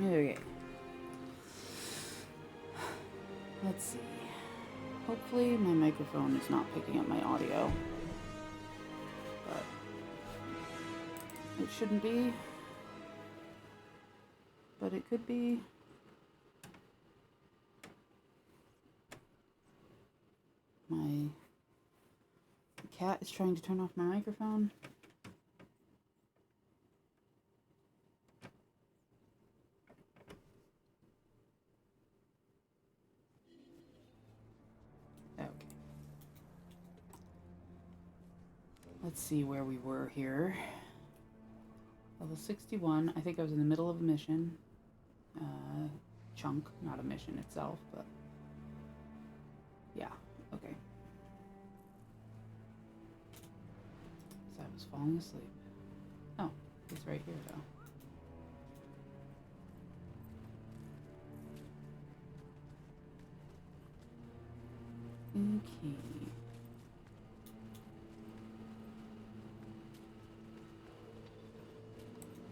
Okay. Let's see. Hopefully my microphone is not picking up my audio. But it shouldn't be. But it could be. My cat is trying to turn off my microphone. Okay. Let's see where we were here. Level 61. I think I was in the middle of a mission. Chunk, not a mission itself, but yeah, okay. So I was falling asleep. Oh, it's right here though. Okay.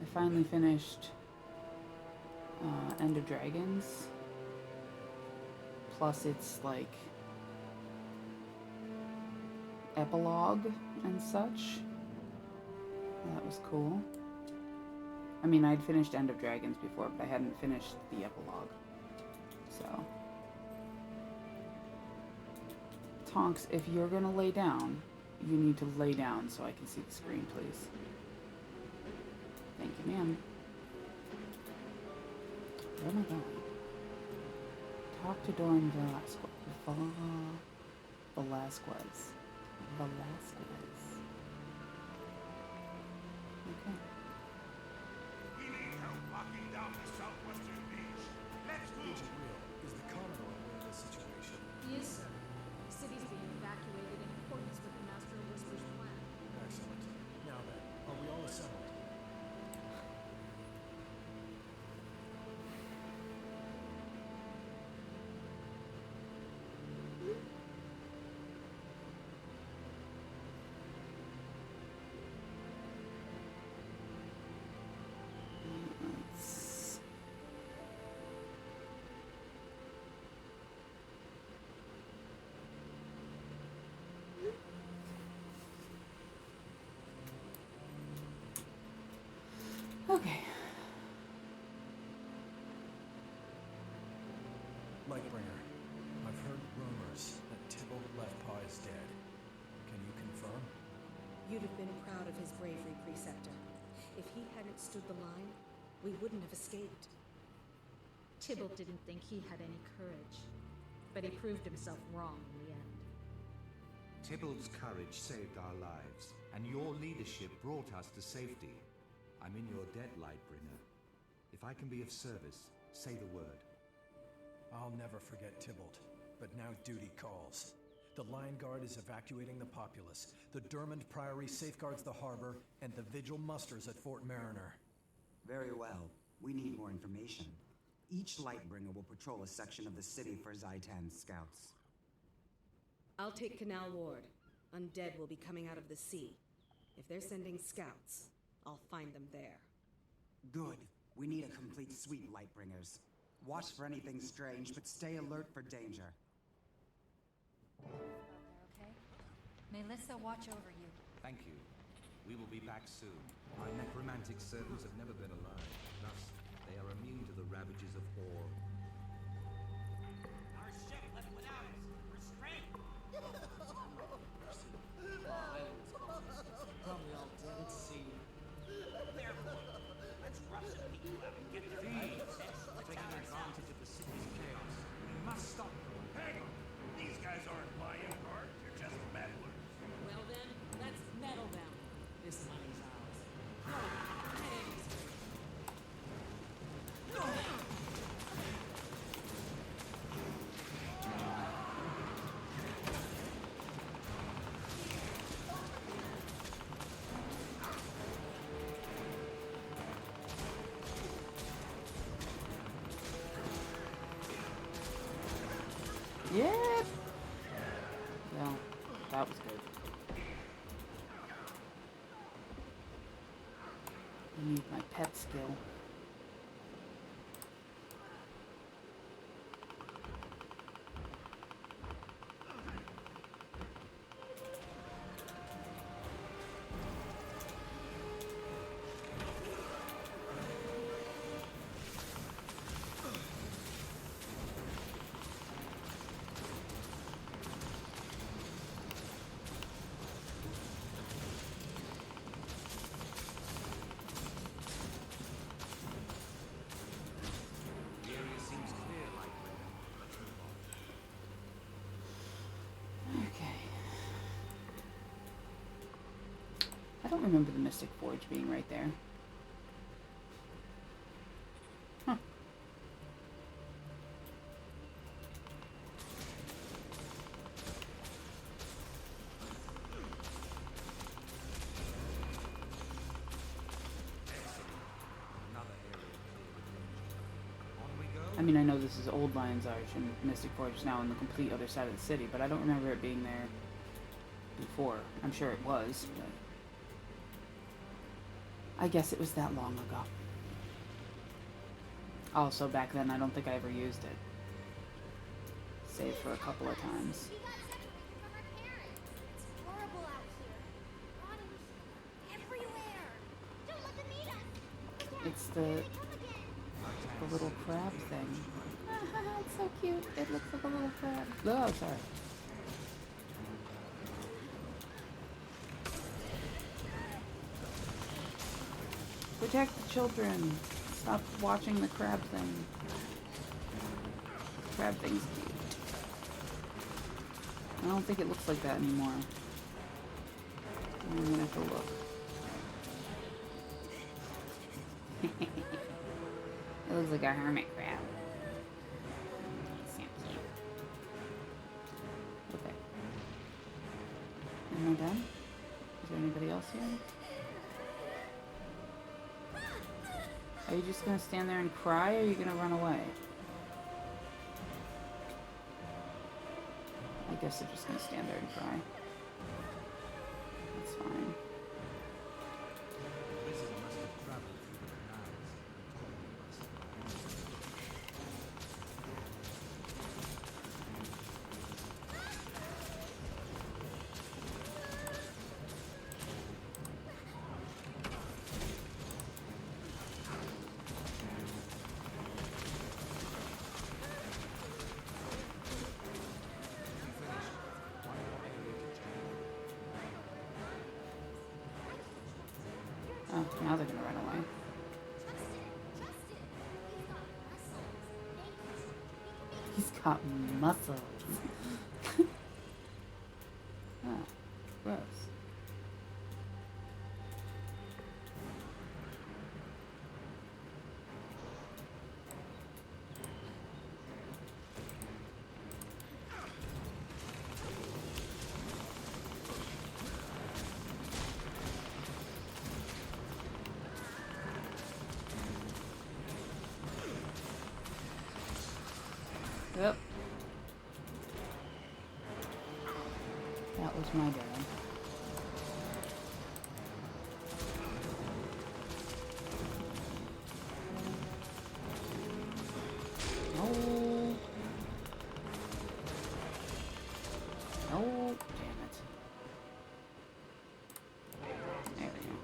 I finally finished End of Dragons. Plus it's like epilogue and such. That was cool. I mean, I'd finished End of Dragons before, but I hadn't finished the epilogue. So. Tonks, if you're gonna lay down, you need to lay down so I can see the screen, please. Thank you, ma'am. Where am I going? Talk to Doran Velasquez. Velasquez. Okay. We need help locking down the southwestern beach. Let's move. Agent Real, is the Commodore aware of the situation? Yes, sir. The city's being evacuated in accordance with the Master of Whisper's plan. Excellent. Now then, are we all assembled? Okay. Lightbringer, I've heard rumors that Tybalt Leftpaw is dead. Can you confirm? You'd have been proud of his bravery, Preceptor. If he hadn't stood the line, we wouldn't have escaped. Tybalt didn't think he had any courage, but he proved himself wrong in the end. Tybalt's courage saved our lives, and your leadership brought us to safety. I'm in your debt, Lightbringer. If I can be of service, say the word. I'll never forget Tybalt, but now duty calls. The Lion Guard is evacuating the populace. The Dermond Priory safeguards the harbor, and the Vigil musters at Fort Mariner. Very well. We need more information. Each Lightbringer will patrol a section of the city for Zaitan's scouts. I'll take Canal Ward. Undead will be coming out of the sea. If they're sending scouts, I'll find them there. Good. We need a complete sweep, Lightbringers. Watch for anything strange, but stay alert for danger. Okay? Melissa, watch over you. Thank you. We will be back soon. My necromantic servants have never been alive. Thus, they are immune to the ravages of war. Our ship left without us. Restraint! Probably all dead at sea. Therefore, let's rush some people out and get their Thieves! Taking advantage of the city's chaos. We must stop them. Hang on! These guys aren't Lion Guard, they're just meddlers. Well then, let's meddle them. This money's ours. Yep. Well, that was good. I need my pet skill. don't remember the Mystic Forge being right there. Huh. I mean, I know this is Old Lion's Arch and Mystic Forge is now on the complete other side of the city, but I don't remember it being there before. I'm sure it was, but I guess it was that long ago. Also, back then, I don't think I ever used it. Save for a couple of times. We got separated from our parents. It's horrible out here. Rotting everywhere. Don't let them eat us. It's the little crab thing. It's so cute. It looks like a little crab. Oh, sorry. Protect the children. Stop watching the crab thing. The crab thing's cute. I don't think it looks like that anymore. I'm gonna have to look. It looks like a hermit crab. So cute. Okay. Am I done? Is there anybody else here? Are you just gonna stand there and cry, or are you gonna run away? I guess they're just gonna stand there and cry. That's fine. Oh, now they're gonna run away. He's got muscles. Oh, gross. Yep. That was my dad. No. No. Damn it. There we go.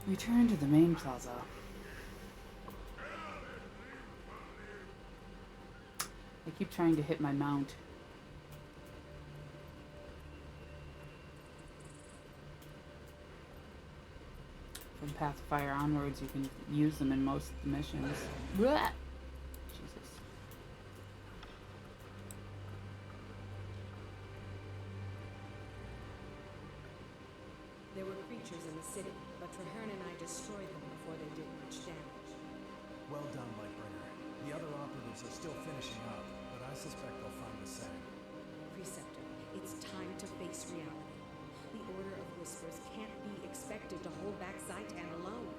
Return to the main plaza. I keep trying to hit my mount. From Path of Fire onwards, you can use them in most of the missions. Blah! Jesus. There were creatures in the city, but Traherne and I destroyed them before they did much damage. Well done, Lightbringer. The other operatives are still finishing up, but I suspect they'll find the same. Preceptor, it's time to face reality. The Order of Whispers can't be expected to hold back Zaitan alone.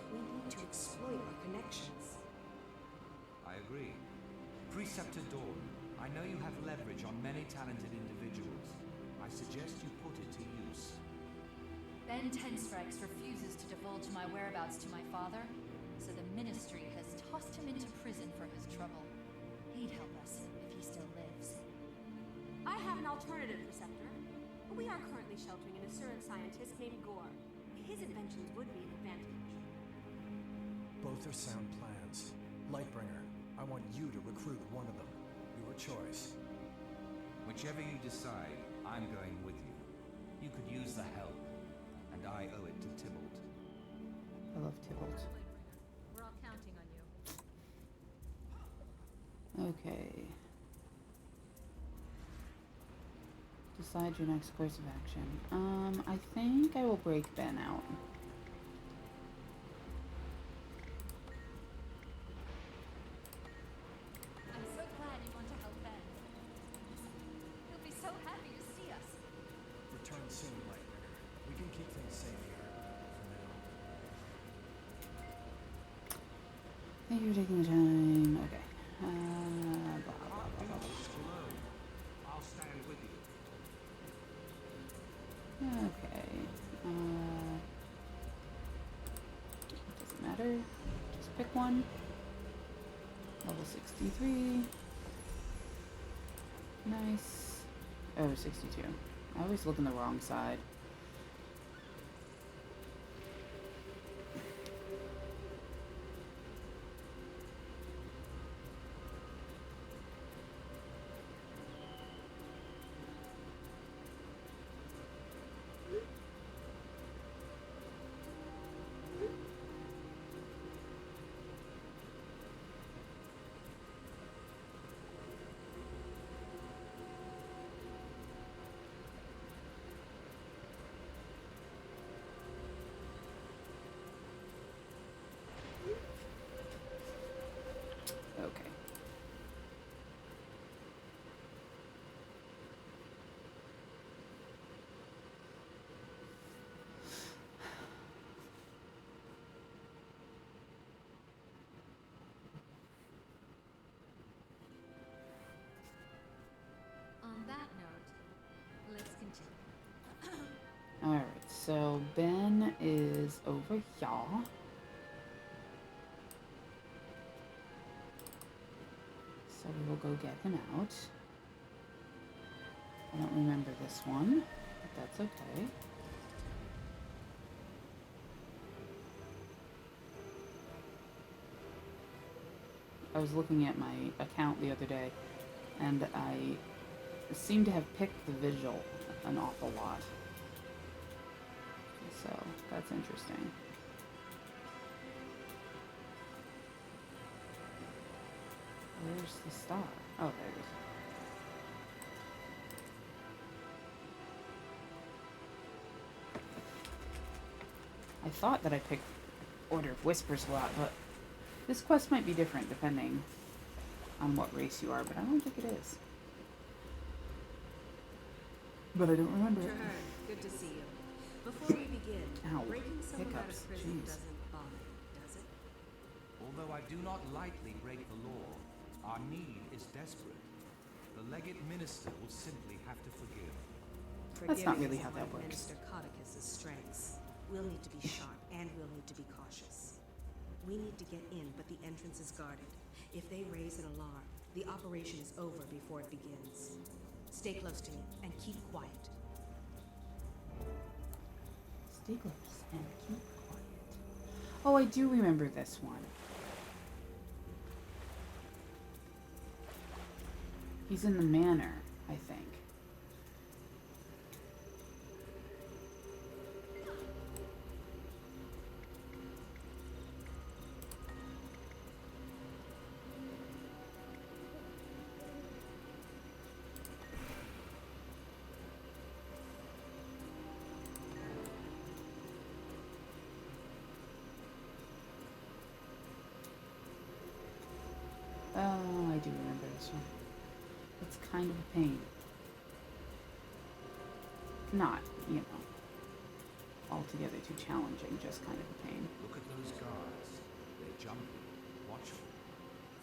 We need to exploit our connections. I agree. Preceptor Dawn, I know you have leverage on many talented individuals. I suggest you put it to use. Ben Tenstrikes refuses to divulge my whereabouts to my father, so the Ministry has tossed him into prison for his trouble. He'd help us if he still lives. I have an alternative, Preceptor. We are currently sheltering an Asuran scientist named Gore. His inventions would be an advantage. Both are sound plans. Lightbringer, I want you to recruit one of them. Your choice. Whichever you decide, I'm going with you. You could use the help, and I owe it to Tybalt. I love Tybalt. We're all counting on you. Okay. Decide your next course of action. I think I will break Ben out. I'm so glad you want to help Ben. He'll be so happy to see us. Return soon, Lightbringer. We can keep things safe here for now. Thank you for taking the time. Okay. Blah, blah, blah, blah, blah. I'll stand with you. Okay. Doesn't matter. Just pick one. Level 63. Nice. Oh, 62. I always look on the wrong side. Okay. On that note, let's continue. Alright, so Ben is over here. So we will go get him out. I don't remember this one, but that's okay. I was looking at my account the other day, and I seem to have picked the Vigil an awful lot. So, that's interesting. Where's the star? Oh, there it is. I thought that I picked Order of Whispers a lot, but this quest might be different depending on what race you are, but I don't think it is. But I don't remember it. Traherne, good to see you. Before we begin, Ow, breaking someone out hiccups, of prison jeez. doesn't bother you, does it? Although I do not lightly break the law, our need is desperate. The legate minister will simply have to forgive. That's not Forgiving really is how one that of works. Minister Codicus's strengths. We'll need to be sharp, and we'll need to be cautious. We need to get in, but the entrance is guarded. If they raise an alarm, the operation is over before it begins. Stay close to me, and keep quiet. Stay close and keep quiet. Oh, I do remember this one. He's in the manor, I think. Oh, I do remember this one. It's kind of a pain. Not, you know, altogether too challenging, just kind of a pain. Look at those guards. They're jumpy, watchful,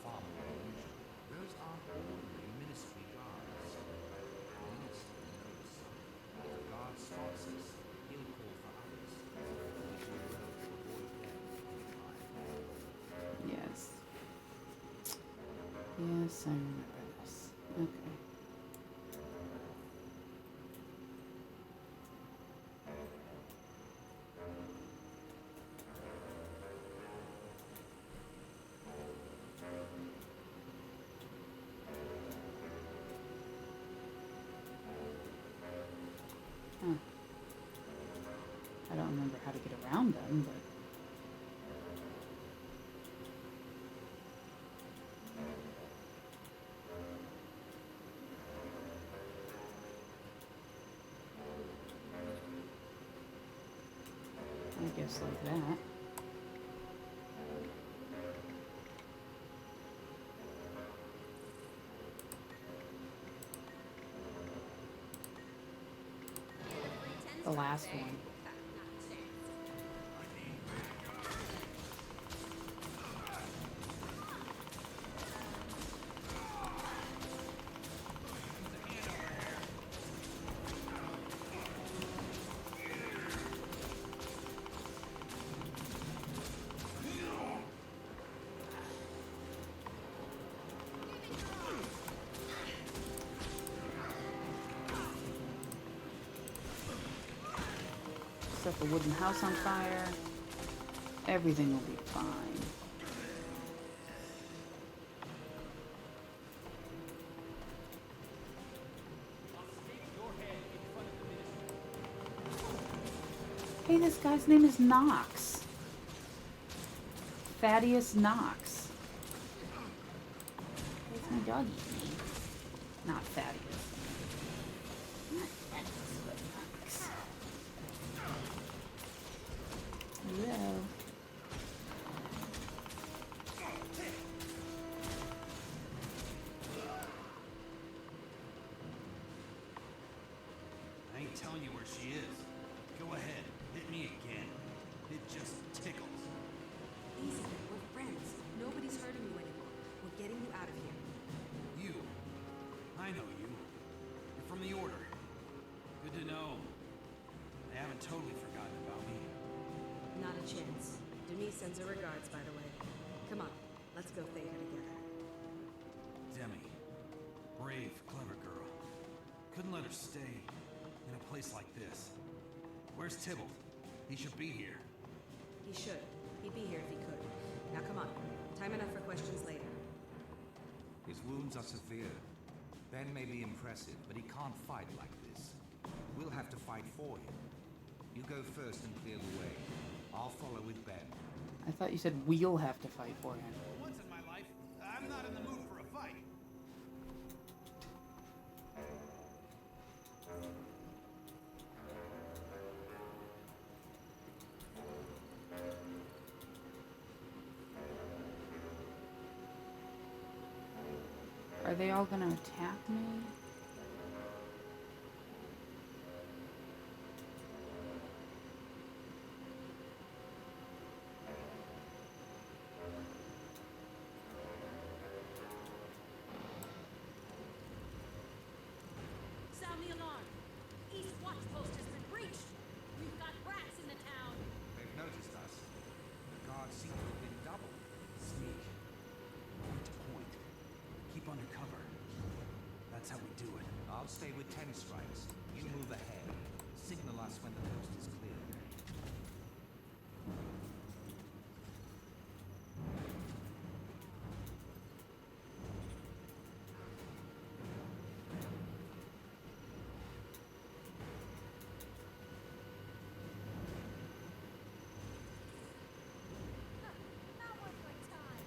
far more unusual. Those aren't ordinary ministry guards. The minister knows something. If a guard spots us, he'll call for others. We should well avoid them in time. Yes. Yes, I remember this. Okay. Huh. I don't remember how to get around them, but... just like that. The last one. Set the wooden house on fire. Everything will be fine. Hey, this guy's name is Knox. Thaddeus Knox. What's my doggy's name? Not Thaddeus. Not Thaddeus, but Knox. Hello. I ain't telling you where she is. Go ahead, hit me again. It just tickles. Easy, we're friends. Nobody's hurting you anymore. We're getting you out of here. You. I know you. You're from the Order. Good to know. They haven't totally forgotten about me. Not a chance. Denise sends her regards, by the way. Come on, let's go Theta together. Demi. Brave, clever girl. Couldn't let her stay in a place like this. Where's Tybalt? He should be here. He should. He'd be here if he could. Now come on. Time enough for questions later. His wounds are severe. Ben may be impressive, but he can't fight like this. We'll have to fight for him. You go first and clear the way. I'll follow with Ben. I thought you said we'll have to fight for him. Once in my life, I'm not in the mood for a fight. Are they all gonna attack me? Sound the alarm. East Watch Post has been breached. We've got rats in the town. They've noticed us. The guards seem to have been doubled. Sneak. Point to point. Keep under cover. That's how we do it. I'll stay with 10 strikes. You move ahead. Signal us when the coast is clear. Not worth my time.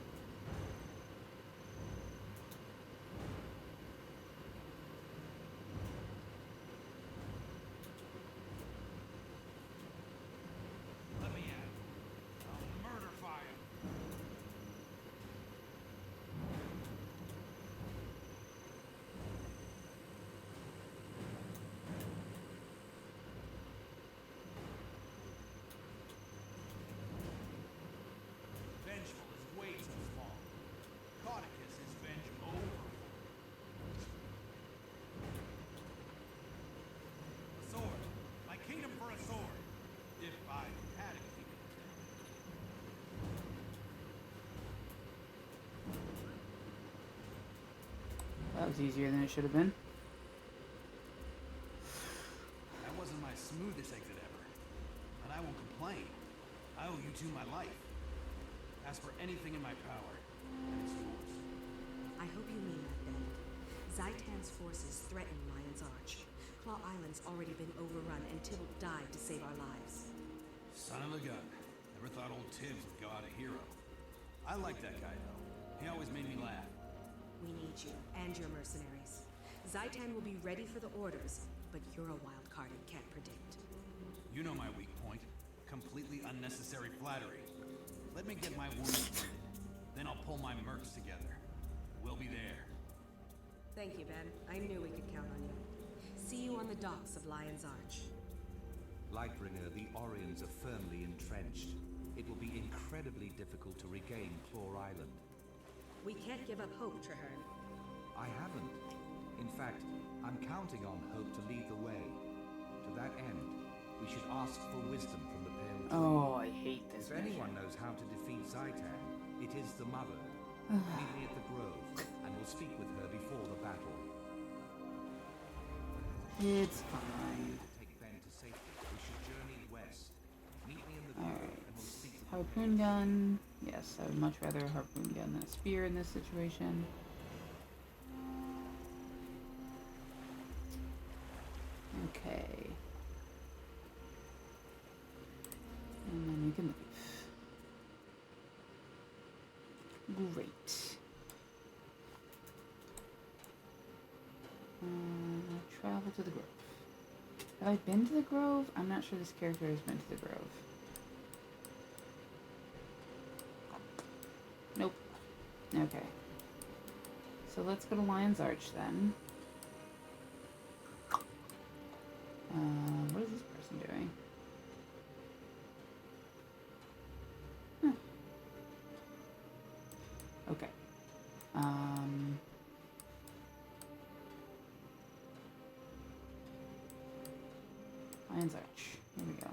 Let me at it. I'll murder fire. Vengeful is way too small. Caudicus is vengeful. A sword. My kingdom for a sword. If I had a kingdom. That was easier than it should have been. That wasn't my smoothest exit ever. But I won't complain. I owe you two my life. Ask for anything in my power, and it's yours. I hope you mean that, Ben. Zaitan's forces threaten Lion's Arch. Claw Island's already been overrun, and Tybalt died to save our lives. Son of a gun. Never thought old Tibbs would go out a hero. I like that guy, though. He always made me laugh. We need you, and your mercenaries. Zaitan will be ready for the orders, but you're a wild card and can't predict. You know my weak point. completely unnecessary flattery. Let me get my wounds mended. Then I'll pull my mercs together. We'll be there. Thank you, Ben. I knew we could count on you. See you on the docks of Lion's Arch. Lightbringer, the Orions are firmly entrenched. It will be incredibly difficult to regain Claw Island. We can't give up hope, Traherne. I haven't. In fact, I'm counting on Hope to lead the way. To that end, we should ask for wisdom from the Pale Tree. Oh, I hate this If anyone knows how to defeat Zaitan, it is the Mother. Meet me at the Grove, and we'll speak with her before the battle. It's fine. Take Ben to safety. We should journey west. Meet me in the Grove, Alright. and we'll speak with Harpoon gun. Yes, I would much rather a harpoon gun than a spear in this situation. Okay. And then we can leave. Great. Travel to the Grove. Have I been to the Grove? I'm not sure this character has been to the Grove. Nope. Okay. So let's go to Lion's Arch then. What is this person doing? Huh. Okay. Lion's Arch. Here we go.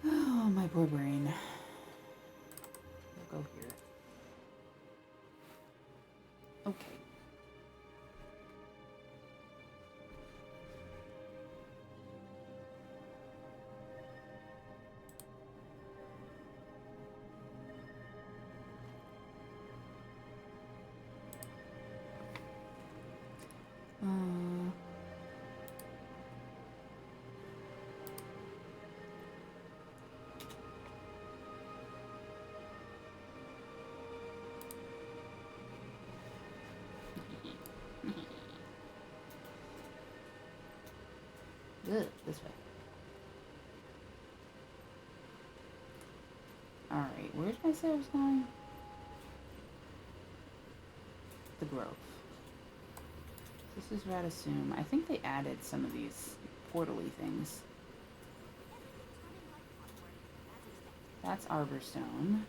Oh, my poor brain. We'll go here. Okay. Ugh, this way. Alright, where did I say I was going? The Grove. This is Radisum. I think they added some of these portal-y things. That's Arborstone.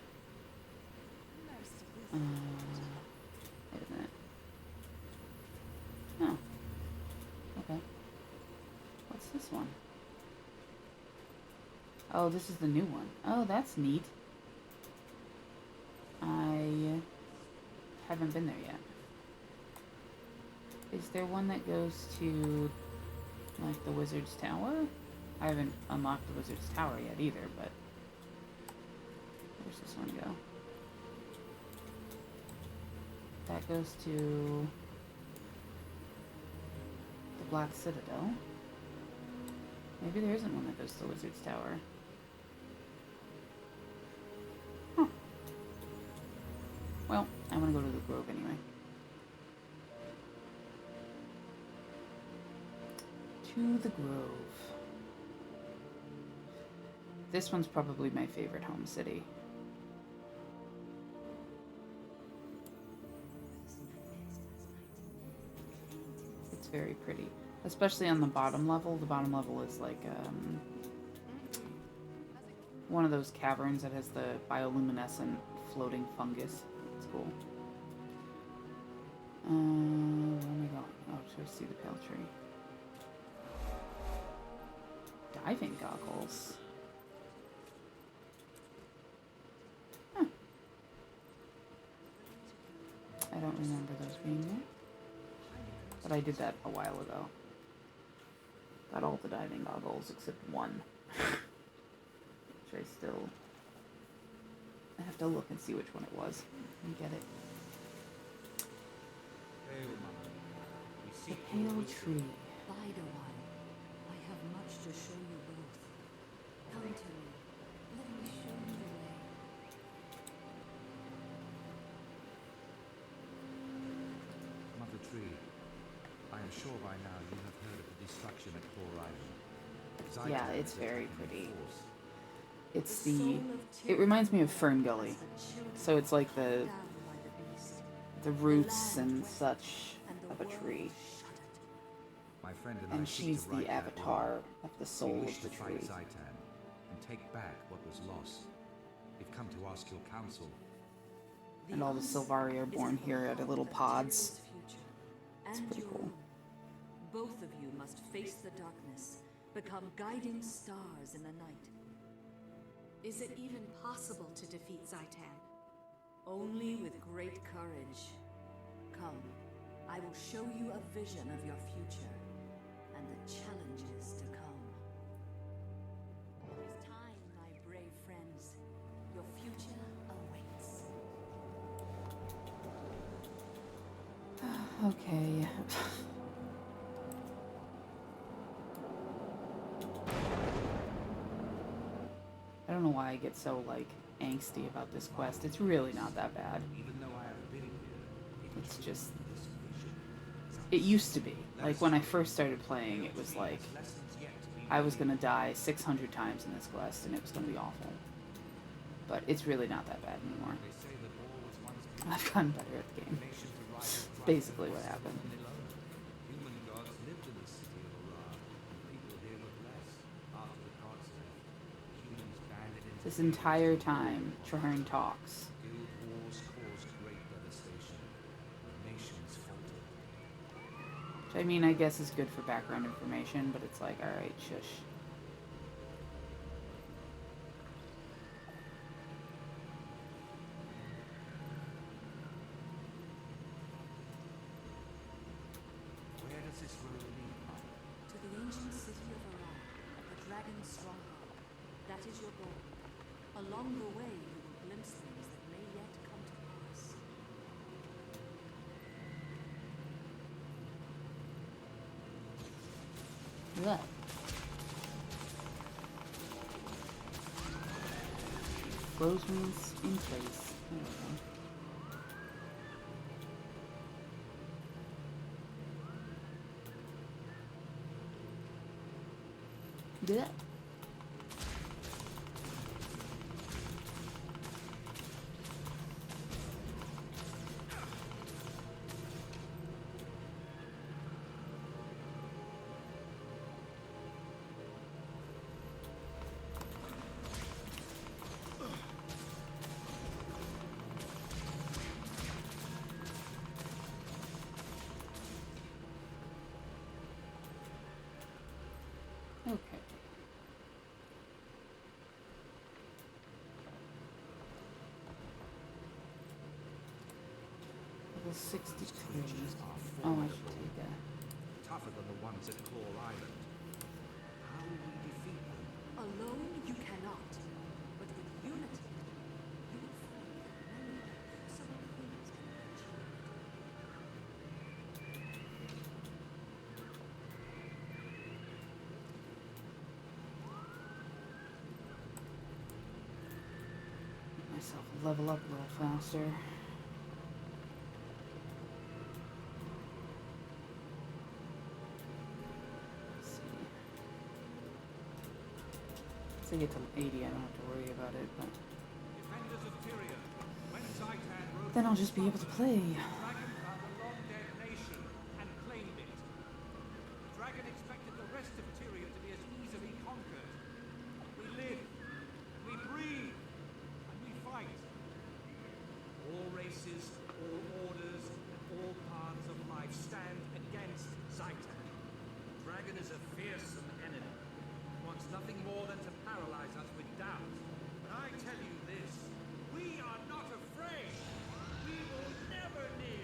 Wait a minute. Oh. Okay. What's this one? Oh, this is the new one. Oh, that's neat. I haven't been there yet. Is there one that goes to, like, the Wizard's Tower? I haven't unlocked the Wizard's Tower yet either, but... Where's this one go? That goes to... the Black Citadel. Maybe there isn't one that goes to the Wizard's Tower. Huh. Well, I want to go to the Grove anyway. To the Grove. This one's probably my favorite home city. It's very pretty. Especially on the bottom level. The bottom level is like one of those caverns that has the bioluminescent floating fungus. It's cool. Where am I going? Oh, to see the Pale Tree. Diving goggles. Huh. I don't remember those being there. But I did that a while ago. Got all the diving goggles except one. Which I still... I have to look and see which one it was and get it. The Pale Tree. Bide a while. I have much to show you both. Come to me. Let me show you the way. Mother Tree, I am sure by now you have heard of the Yeah, it's very pretty. Force. It's it reminds me of Fern Gully. So it's like the roots and such of a tree. My friend and I And seek she's to right the that avatar wrong. of the We soul wish of to the fight tree. Zaitan and take back what was lost. We've come to ask your counsel. And all the Sylvari are born here at little pods. It's And pretty your cool. own. Both of you must face the darkness, become guiding stars in the night. Is it even possible to defeat Zaitan? Only with great courage. Come, I will show you a vision of your future and the challenges to come. It is time, my brave friends. Your future awaits. Okay. I don't know why I get so, like, angsty about this quest. It's really not that bad. Even though I have been here, It's just... It used to be. Like, when I first started playing, it was like... I was gonna die 600 times in this quest, and it was gonna be awful. But it's really not that bad anymore. they say that war was once I've gotten better at the game. nations arise It's basically what happened. Human gods lived in the city of Arar, and people here looked less. After the gods left, humans banded into This entire time, Traherne talks. guild wars caused great devastation. Nations faltered. Which, I mean, I guess is good for background information, but it's like, alright, shush. Where does this road lead, Mother? To the ancient city of Arar, the dragon's stronghold. That is your goal. Along the way, you will glimpse things that may yet come to pass. Ugh. Rosements in place. There we go. Blech. Okay. Level 63. Oh, I should take that. Tougher than the ones at Claw Island. How will we defeat them? Alone, you cannot. But with unity, you will find that many impossible things can be achieved. Make myself level up a little faster. Let's see. Once I get to 80, I don't have to worry about it, but Defenders of Tyria, when Zaitan rode then I'll just be able to play. Dragon found a long-dead nation and claimed it. The dragon expected the rest of Tyria to be as easily conquered. We live, we breathe, and we fight. All races, all orders, and all paths of life stand against Zaitan. The dragon is a fearsome enemy. Wants nothing more than to paralyze us with doubt. But I tell you this, we are not afraid. We will never kneel.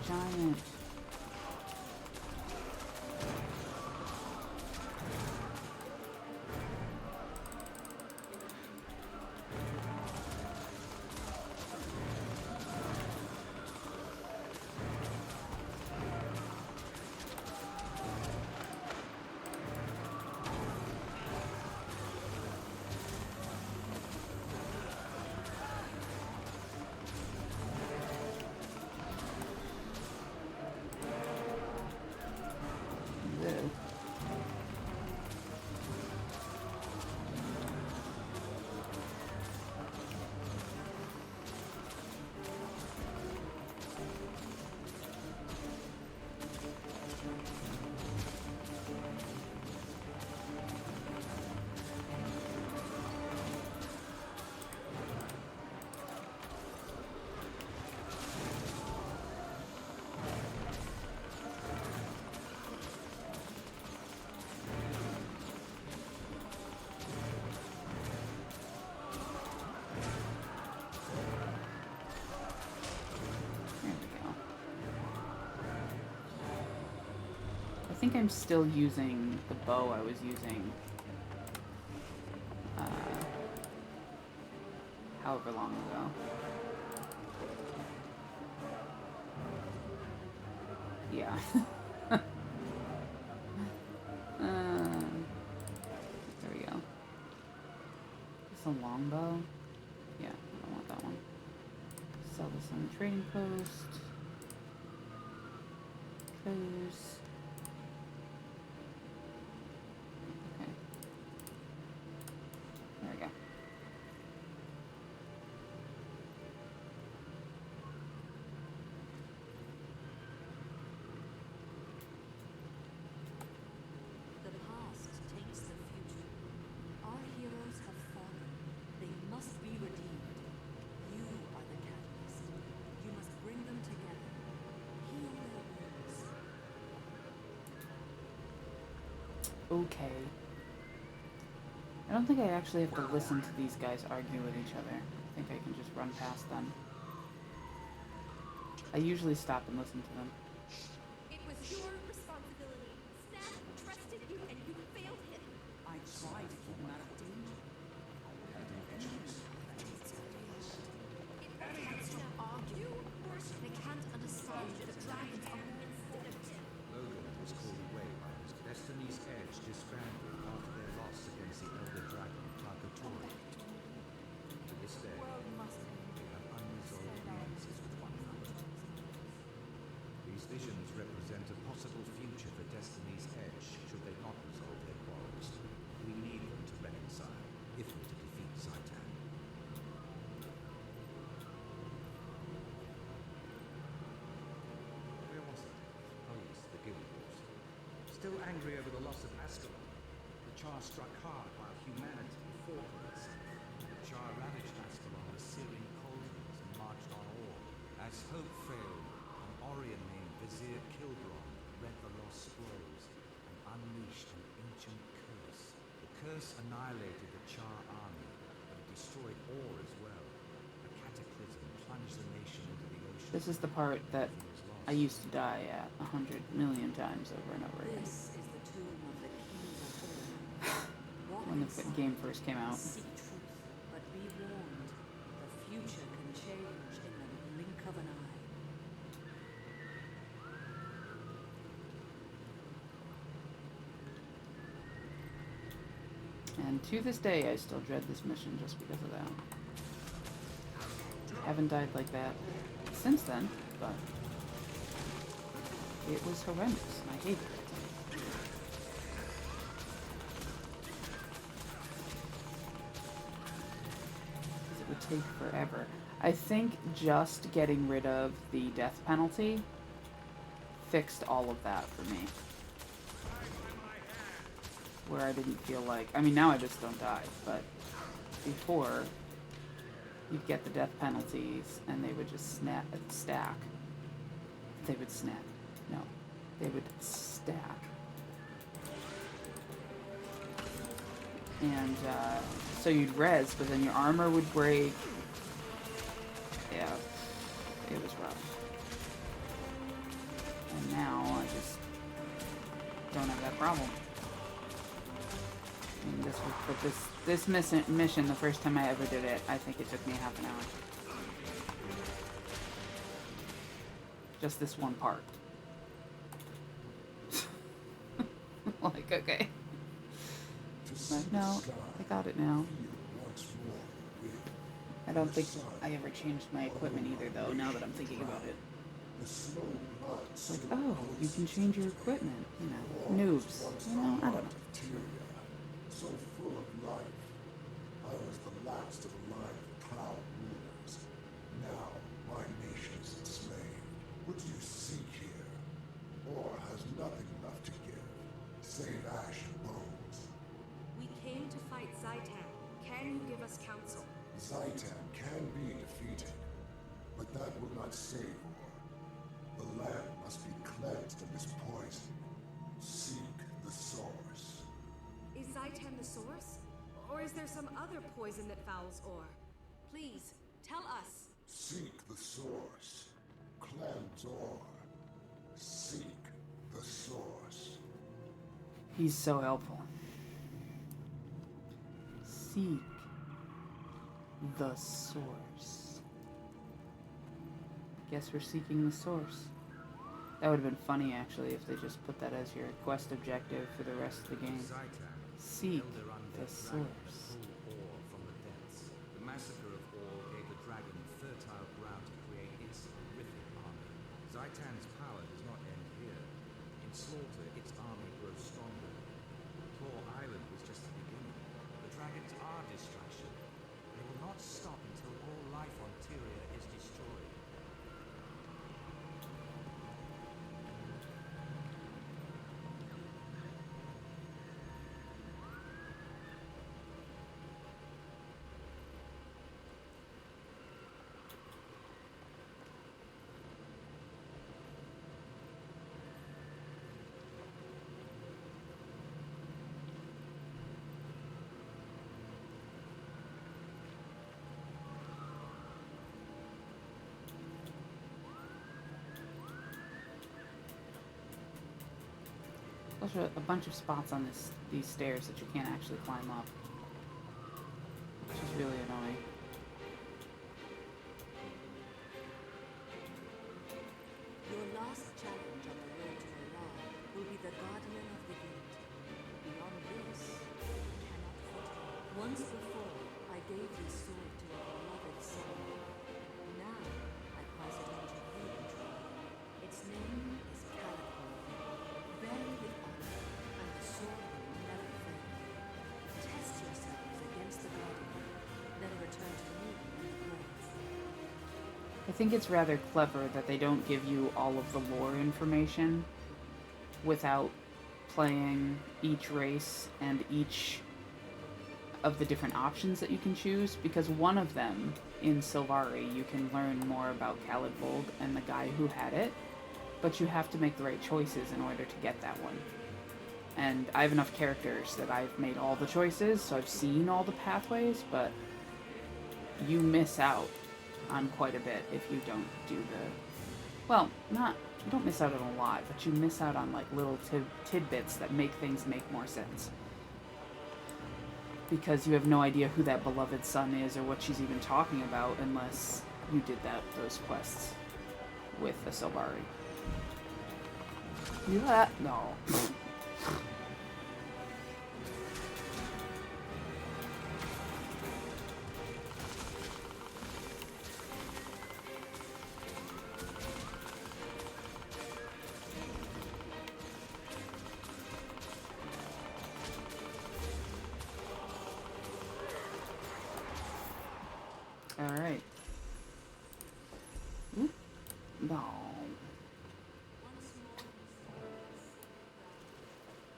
giant. I think I'm still using the bow I was using however long ago. Yeah. There we go. It's a longbow. Yeah, I don't want that one. Sell this on the trading post. Close. Okay. I don't think I actually have to listen to these guys argue with each other. I think I can just run past them. I usually stop and listen to them. It was your responsibility. Snap trusted you and you failed him. I tried to keep him out of danger. They can't understand the dragons are instead of him. Logan was called away by his Destiny's Edge disbanded after their loss against the Elder Dragon Tarkatori. To this day, they have unresolved grievances with one another. These visions represent a possible future for Destiny's Edge should they not resolve their quarrels. We need them to reconcile, if we're to defeat Zaitan. Where was it? Oh yes, the Guild Wars. Still angry over the loss of Ascalon, the Char struck hard while humanity fought for itself. The Char ravaged Ascalon with searing cauldrons and marched on all. As hope failed, an Orion named Vizier Kilbron read the lost scrolls and unleashed an ancient curse. The curse annihilated the Char army, but it destroyed ore as well. A cataclysm plunged the nation into the ocean. This is the part that I used to die at 100 million times over and over again. This is the tomb of the kings of Orlon. When the game first came out. Seek truth, but be warned, the future can change in the blink of an eye. And to this day, I still dread this mission just because of that. I haven't died like that since then, but it was horrendous, and I hated it. Because it would take forever. I think just getting rid of the death penalty fixed all of that for me. Where I didn't feel like... I mean, now I just don't die, but before, you'd get the death penalties, and they would just stack. They would snap. No. They would stack. And, so you'd res, but then your armor would break. Yeah. It was rough. don't have that problem. And this mission, the first time I ever did it, I think it took me half an hour. Just this one part. Like, okay. But no, I got it now. I don't think I ever changed my equipment either, though, now that I'm thinking about it. It's like, oh, you can change your equipment. You know, noobs. You know, I don't know. So full of life. I was the last of the line of cloud rulers. Now my nation is enslaved. What do you seek here? Or has nothing left to give, save ash and bones? We came to fight Zaitan. Can you give us counsel? Zaitan can be defeated, but that will not save Or. The land must be cleansed of this poison. Seek the source. Is Zaitan the source? Or is there some other poison that fouls Or? Please, tell us. Seek the source. Cleanse Or. Seek the source. He's so helpful. Seek the source. Guess we're seeking the source. That would have been funny, actually, if they just put that as your quest objective for the rest of the game. Seek the source. From the depths. The massacre of Or gave the dragon fertile ground to create its horrific army. Zaitan's power does not end here. In slaughter, its army grows stronger. Claw Island was just the beginning. The dragons are distraction. They will not stop until all life on Tyria is destroyed. There's a bunch of spots on these stairs that you can't actually climb up, which is really annoying. Your last challenge on the road to Alar will be the Guardian of the Gate. Beyond this, you cannot fight. Once before, I gave this sword to a beloved son. Now, I pass it on to you, Control. Its name is Calico. Bear it with honor, and the sword will never fail. Test yourselves against the Guardian, then return to me in the grave. I think it's rather clever that they don't give you all of the lore information without playing each race and each of the different options that you can choose, because one of them, in Sylvari, you can learn more about Khalid Bolg and the guy who had it, but you have to make the right choices in order to get that one. And I have enough characters that I've made all the choices, so I've seen all the pathways, but you miss out on quite a bit if you don't do the... Well, you don't miss out on a lot, but you miss out on like little tidbits that make things make more sense. Because you have no idea who that beloved son is or what she's even talking about unless you did those quests with the Sylvari. Yeah, no. Alright. No.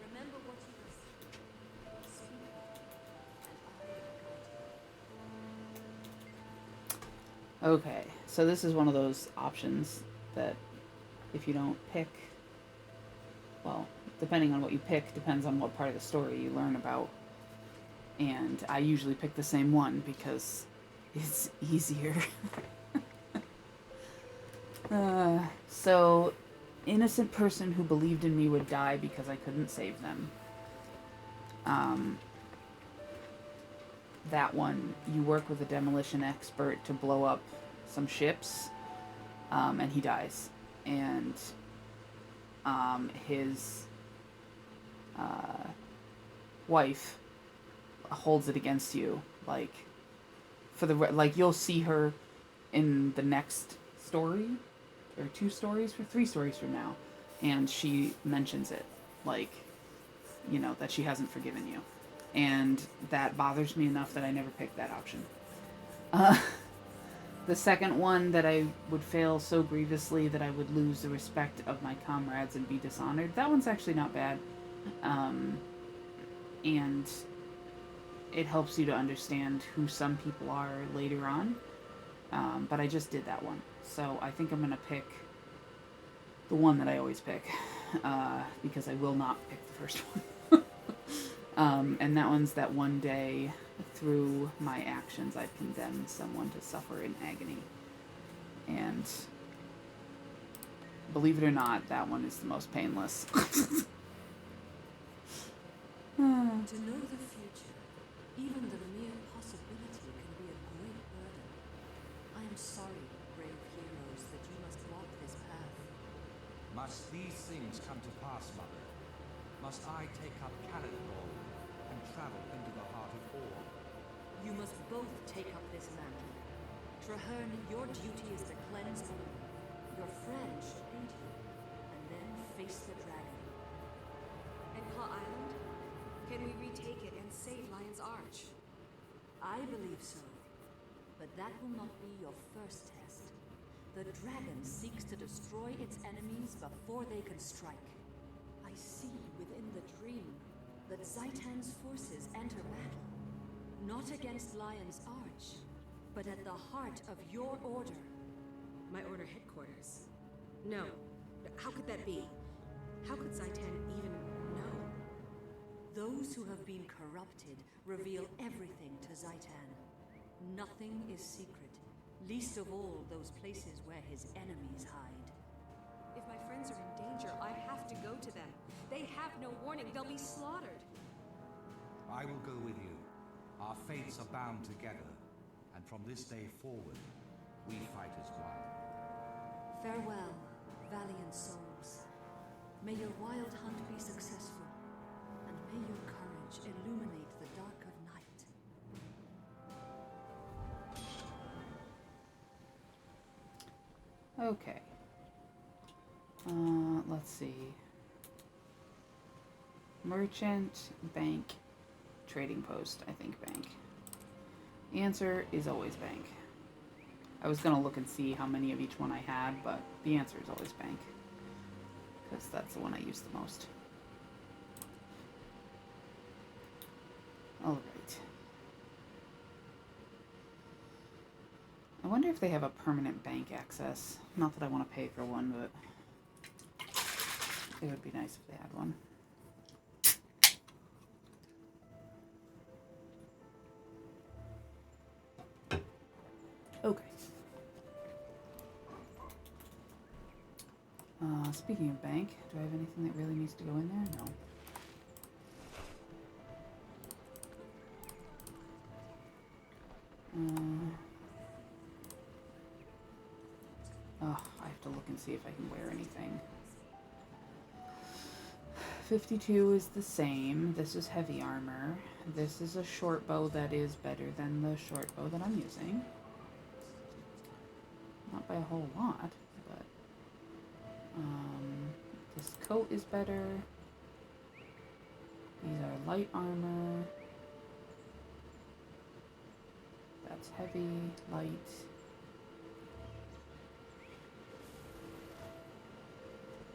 Remember what you have seen. Speak, and I will guide you. Okay, so this is one of those options that if you don't pick, well, depending on what you pick, depends on what part of the story you learn about. And I usually pick the same one because it's easier. So innocent person who believed in me would die because I couldn't save them. That one, you work with a demolition expert to blow up some ships, and he dies. And his wife holds it against you, like, for the like, you'll see her in the next story, or 3 stories from now, and she mentions it, like, you know, that she hasn't forgiven you. And that bothers me enough that I never picked that option. The second one, that I would fail so grievously that I would lose the respect of my comrades and be dishonored, that one's actually not bad. And it helps you to understand who some people are later on. But I just did that one. So I think I'm going to pick the one that I always pick. Because I will not pick the first one. And that one's that one day, through my actions, I've condemned someone to suffer in agony. And believe it or not, that one is the most painless. To know the future, even the mere possibility, can be a great burden. I am sorry, brave heroes, that you must walk this path. Must these things come to pass, Mother? Must I take up Kalador and travel into the heart of Orr? You must both take up this mantle. Traherne, your duty is to cleanse Orr. Your friend should aid you, and then face the dragon. And Claw Island? Can we retake it and save Lion's Arch? I believe so. But that will not be your first test. The dragon seeks to destroy its enemies before they can strike. I see within the dream that Zaitan's forces enter battle. Not against Lion's Arch, but at the heart of your order. My order headquarters? No. How could that be? How could Zaitan even know? Those who have been corrupted reveal everything to Zaitan. Nothing is secret, least of all those places where his enemies hide. If my friends are in danger, I have to go to them. They have no warning. They'll be slaughtered. I will go with you. Our fates are bound together, and from this day forward, we fight as one. Farewell, valiant souls. May your wild hunt be successful, and may your courage illuminate the dark of night. Okay. Let's see. Merchant, bank, trading post. I think bank. The answer is always bank. I was going to look and see how many of each one I had, but the answer is always bank. Because that's the one I use the most. Alright. I wonder if they have a permanent bank access. Not that I want to pay for one, but it would be nice if they had one. Okay. Speaking of bank, do I have anything that really needs to go in there? No. I have to look and see if I can wear anything. 52 is the same. This is heavy armor. This is a short bow that is better than the short bow that I'm using. Not by a whole lot, but this coat is better. These are light armor. That's heavy, light.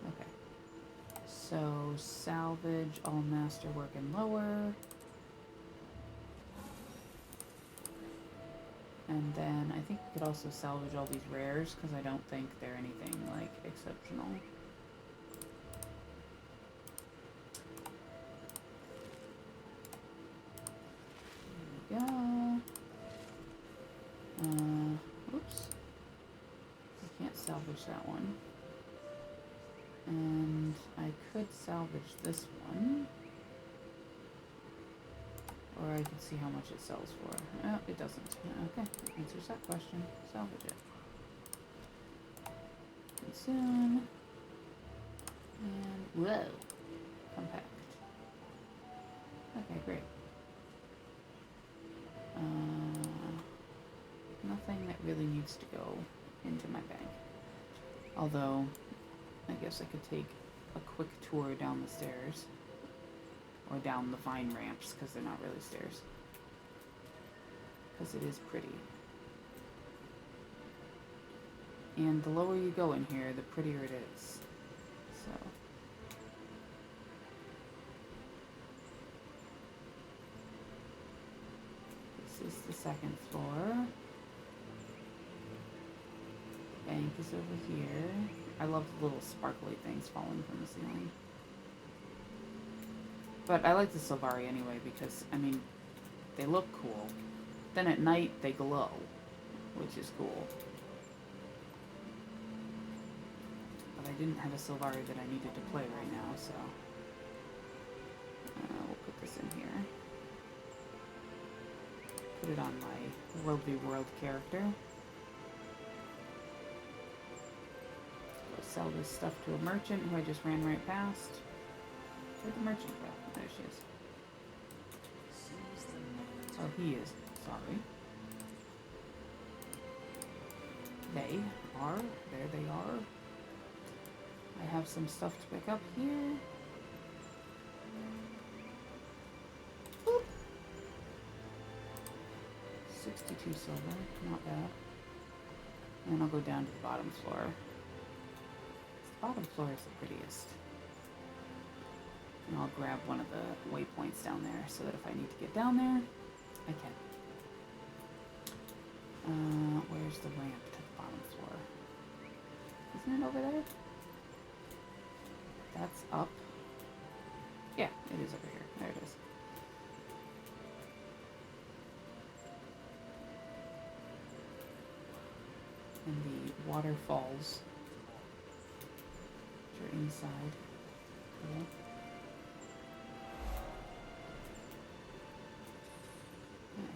Okay. So salvage, all masterwork and lower. And then I think we could also salvage all these rares because I don't think they're anything like exceptional. There we go. Oops. I can't salvage that one. And I could salvage this one. Or I could see how much it sells for. Oh, it doesn't. Okay, answers that question. Salvage it. Consume. And whoa. Compact. Okay, great. Nothing that really needs to go into my bank. Although, I guess I could take a quick tour down the stairs. Or down the vine ramps, because they're not really stairs. Because it is pretty. And the lower you go in here, the prettier it is. So. This is the second floor. Bank is over here. I love the little sparkly things falling from the ceiling. But I like the Sylvari anyway because, I mean, they look cool. Then at night they glow, which is cool. But I didn't have a Sylvari that I needed to play right now, so we'll put this in here. Put it on my World v. World character. Go sell this stuff to a merchant who I just ran right past. Where'd the merchant go? There she is. Oh, he is. Sorry. They are. There they are. I have some stuff to pick up here. Boop. 62 silver. Not bad. And I'll go down to the bottom floor. The bottom floor is the prettiest. And I'll grab one of the waypoints down there so that if I need to get down there, I can. Where's the ramp to the bottom floor? Isn't it over there? That's up. Yeah, it is over here. There it is. And the waterfalls, which are inside. Okay.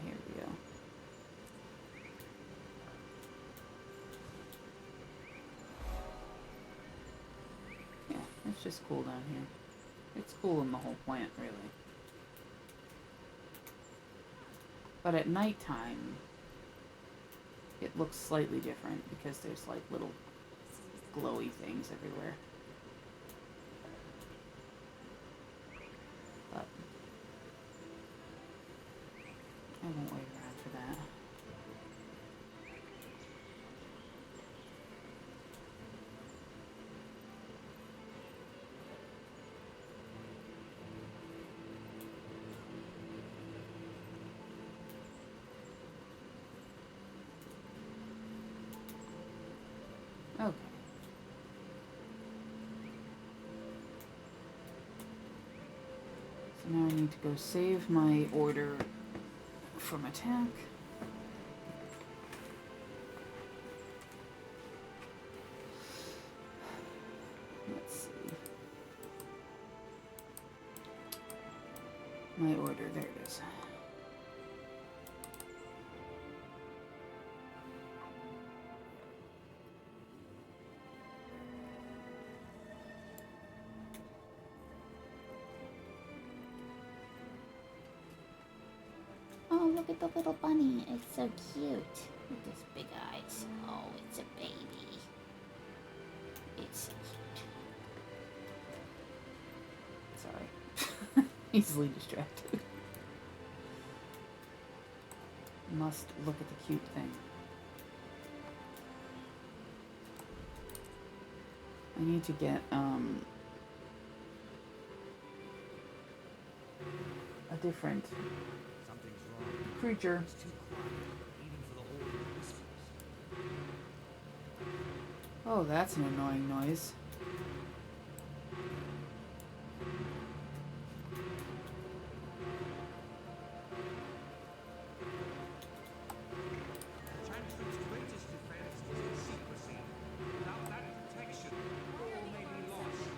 Here we go. Yeah, it's just cool down here. It's cool in the whole plant, really. But at nighttime, it looks slightly different because there's like little glowy things everywhere. But I won't wait around for that. Okay. So now I need to go save my order from attack. Let's see. My order, there it is. Oh, look at the little bunny. It's so cute. With his big eyes. Oh, it's a baby. It's so cute. Sorry. Easily distracted. Must look at the cute thing. I need to get, a different creature. Oh, that's an annoying noise. greatest defense is secrecy. Without that protection, all may be lost.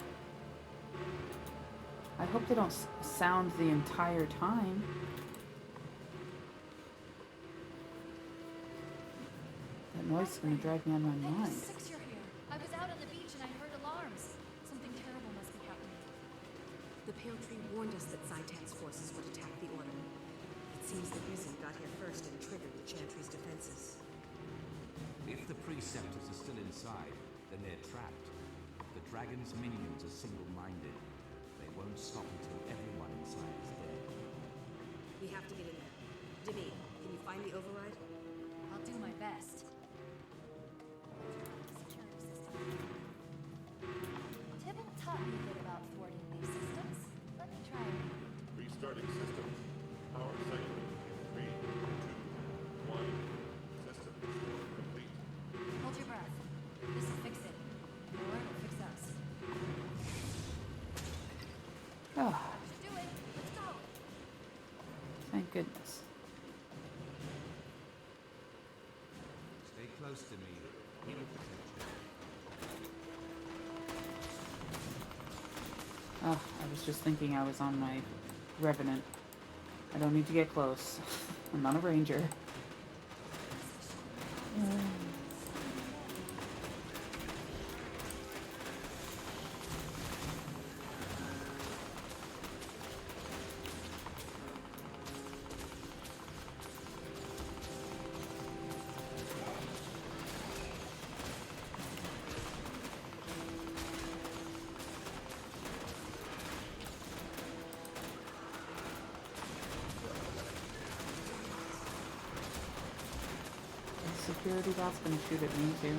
hope they don't sound the entire time. That noise is gonna drive me out of my mind. Six, you're here. I was out on the beach and I heard alarms. Something terrible must be happening. The Pale Tree warned us that Zaitan's forces would attack the Order. It seems the Risen got here first and triggered the Chantry's defenses. If the Preceptors are still inside, then they're trapped. The Dragon's minions are single-minded. They won't stop until everyone inside is dead. We have to get in there. Demi, can you find the override? I'll do my best. Tibble taught me a bit about thwarting these systems. Let me try it. Restarting systems. Power cycle. 3, 2, 1. System restore complete. Hold your breath. This will fix it. Or it'll fix us. Oh, Do it. Let's go. thank goodness. Stay close to me. He'll protect you. Oh, I was just thinking I was on my Revenant. I don't need to get close. I'm not a ranger. Security bot's gonna shoot at me too.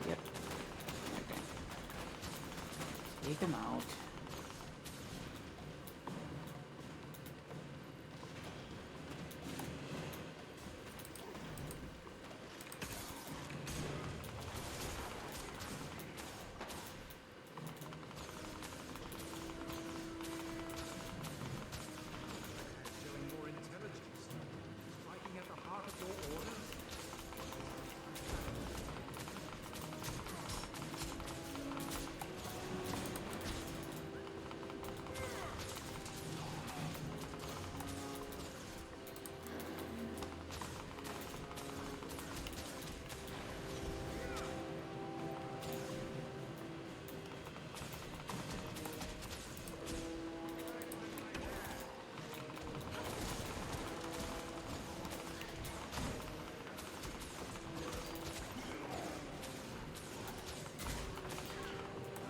Yep. Okay. Take him out. Showing more intelligence. Striking at the heart of your orders.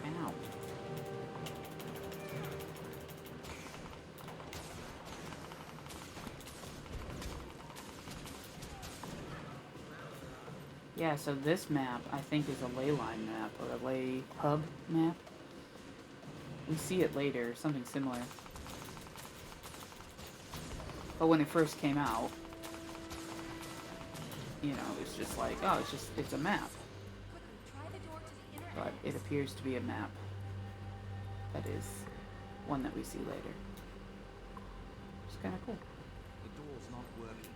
Ow. Yeah, so this map, I think, is a ley line map, or a ley hub map. We see it later, something similar. But when it first came out, you know, it's just like, oh, it's a map. Try the door to the inner But it appears to be a map that is one that we see later. It's kind of cool. The door's not working.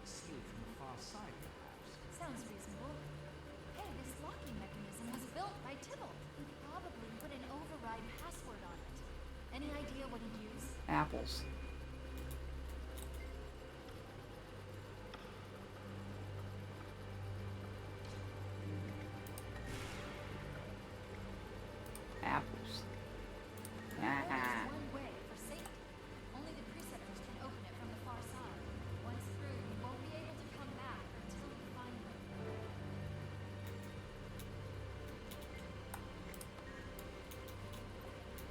Sealed from the far side, perhaps. Sounds reasonable. Hey, this locking mechanism was built by Tibble. He probably put an override password on it. Any idea what he'd use? Apples. Apples. There's one way for safety. Only the Preceptors can open it from the far side. Once through, you won't be able to come back until you find them.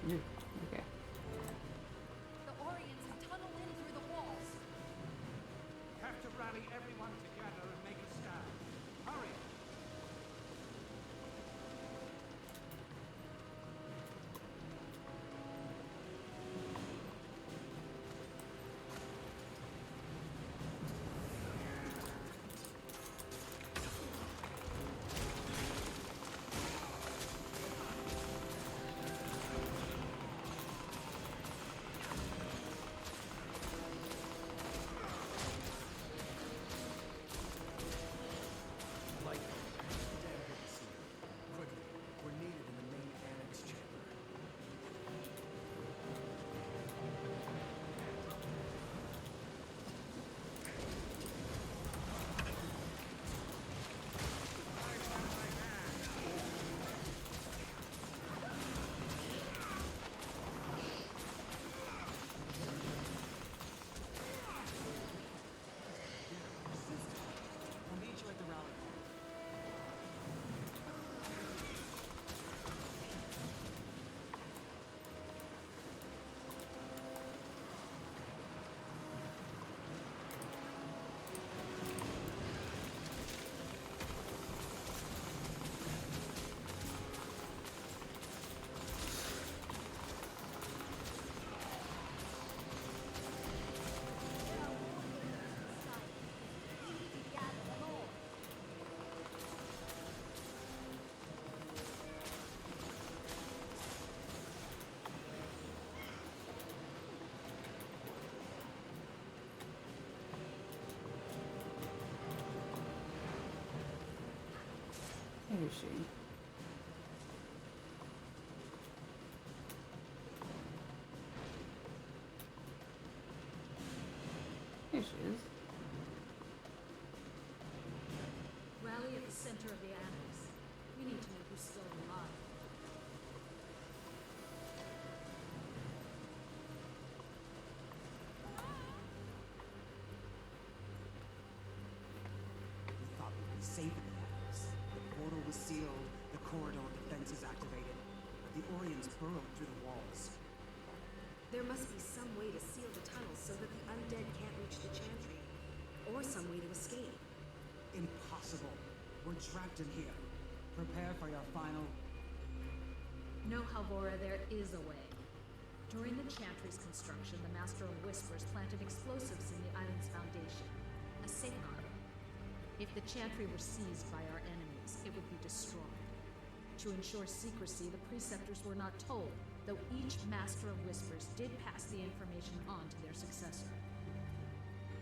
Ew, okay. The Orions have tunneled in through the walls. Have to rally everyone together and make a stand. Hurry! is she? Here she is. Rally at the center of the Annex. We need to know who's still alive. We thought we'd be safe in the Annex. The portal was sealed, the corridor defenses activated, but the Orions burrowed through the walls. There must be some way to seal the tunnels so that the undead can't reach the Chantry. Or some way to escape. Impossible. We're trapped in here. Prepare for your final... No, Halvora, there is a way. During the Chantry's construction, the Master of Whispers planted explosives in the island's foundation. A safeguard. If the Chantry were seized by our enemies, it would be destroyed. To ensure secrecy, the Preceptors were not told, though each Master of Whispers did pass the information on to their successor.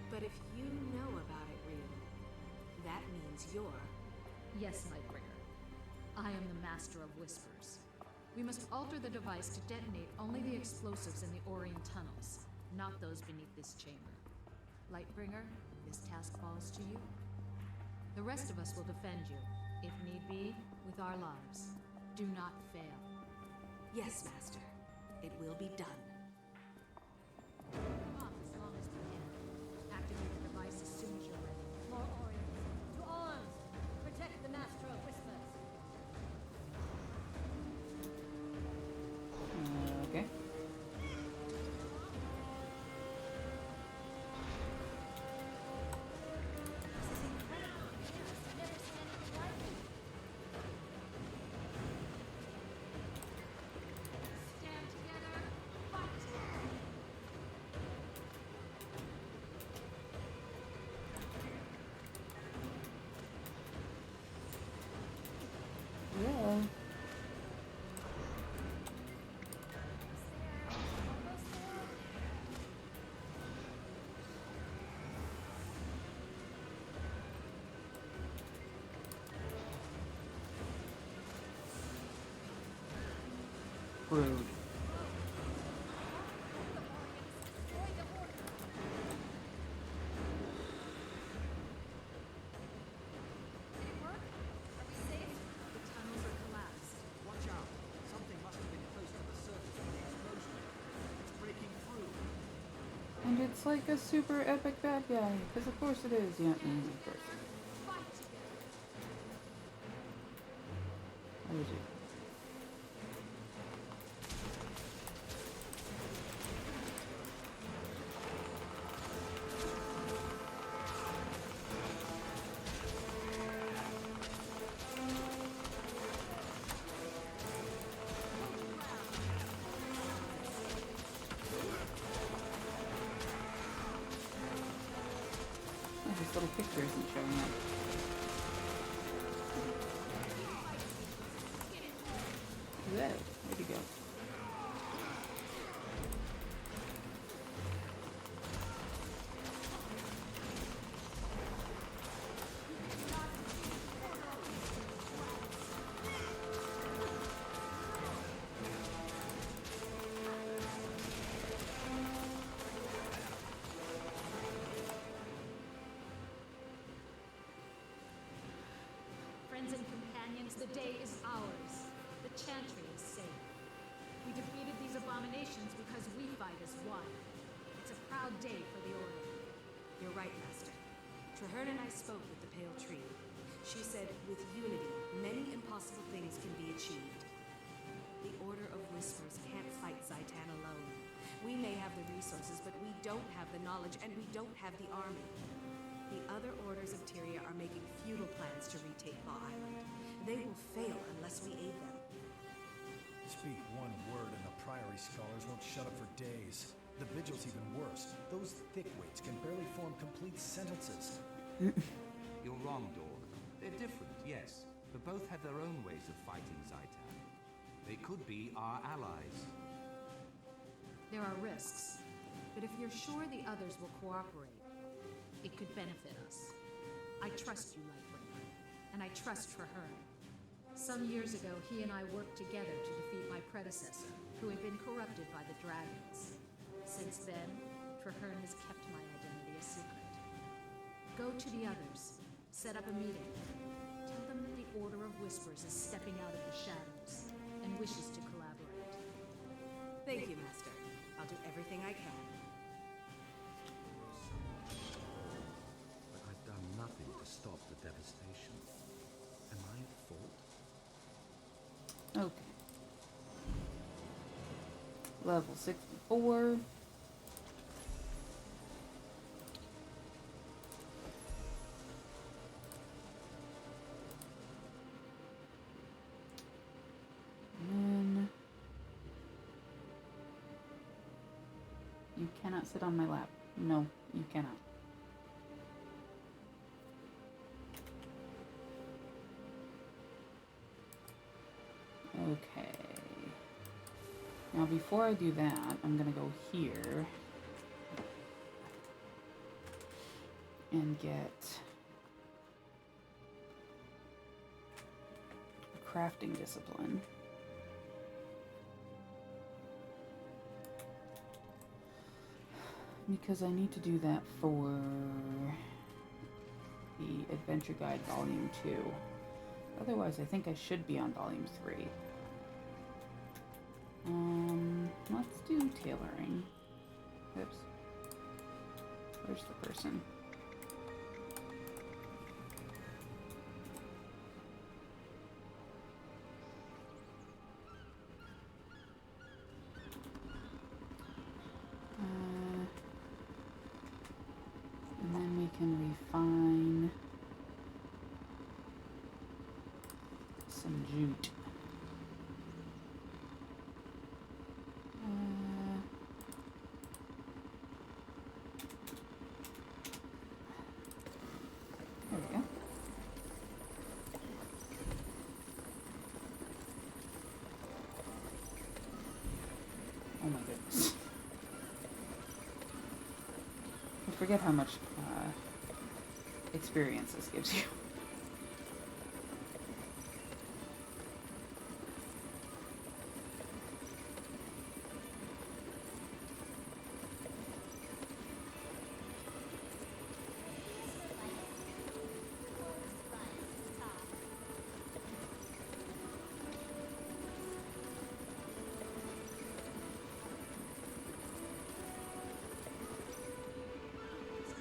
But if you know about it, Ryu, that means you're... Yes, Lightbringer. I am the Master of Whispers. We must alter the device to detonate only the explosives in the Orient tunnels, not those beneath this chamber. Lightbringer, this task falls to you. The rest of us will defend you, if need be, with our lives. Do not fail. Yes, Master. It will be done. Come off as long as we can. Activate the device as soon as you're ready. More Orions. To arms! Protect the Master of Whispers. Okay. Stand together, fight! Yeah. Rude. Did it work? Are we safe? The tunnels are collapsed. Watch out. Something must have been close to the surface of the explosion. It's breaking through. And it's like a super epic bad guy. Because of course it is. Yeah, of course. Fight together! How is it? Oh, this little picture isn't showing up. Whoa, where'd he go? Friends and companions, the day is ours. The Chantry is safe. We defeated these abominations because we fight as one. It's a proud day for the Order. You're right, Master. Traherne and I spoke with the Pale Tree. She said, with unity, many impossible things can be achieved. The Order of Whispers can't fight Zaitan alone. We may have the resources, but we don't have the knowledge, and we don't have the army. The other orders of Tyria are making futile plans to retake Claw Island. They will fail unless we aid them. Speak one word and the Priory scholars won't shut up for days. The Vigil's even worse. Those thickweights can barely form complete sentences. You're wrong, Dorg. They're different, yes, but both have their own ways of fighting Zaitan. They could be our allies. There are risks, but if you're sure the others will cooperate, it could benefit us. I trust you, Lightbringer, and I trust Traherne. Some years ago, he and I worked together to defeat my predecessor, who had been corrupted by the dragons. Since then, Traherne has kept my identity a secret. Go to the others. Set up a meeting. Tell them that the Order of Whispers is stepping out of the shadows and wishes to collaborate. Thank you, Master. I'll do everything I can. But I've done nothing to stop the devastation. Am I at fault? Okay. Level 64. And then you cannot sit on my lap. No, you cannot. Okay. Now before I do that, I'm gonna go here and get a crafting discipline. Because I need to do that for the Adventure Guide Volume 2. Otherwise, I think I should be on Volume 3. Let's do tailoring. Oops. Where's the person? And then we can refine some jute. There we go. Oh my goodness. I forget how much experience this gives you.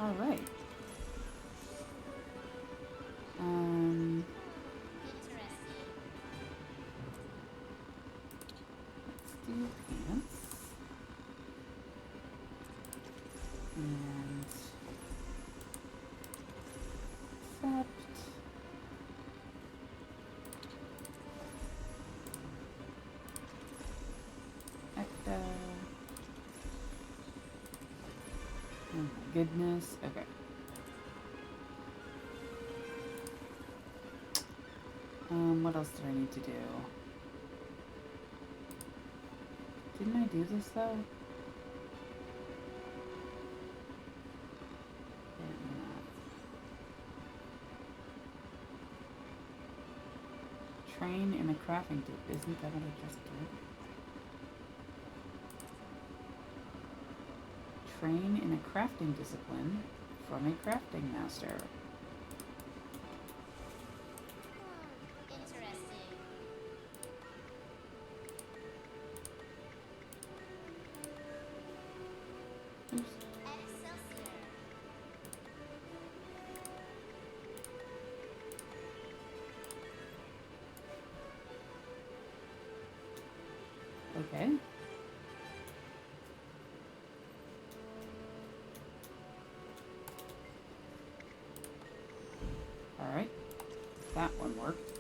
All right. Let's do pants. And accept. Ecto. Oh my goodness. Okay. What else did I need to do? Didn't I do this though? Apparently not. Train in a crafting group. Isn't that what I just did? Train in a crafting discipline from a crafting master. Oops. Okay. Alright. That one worked.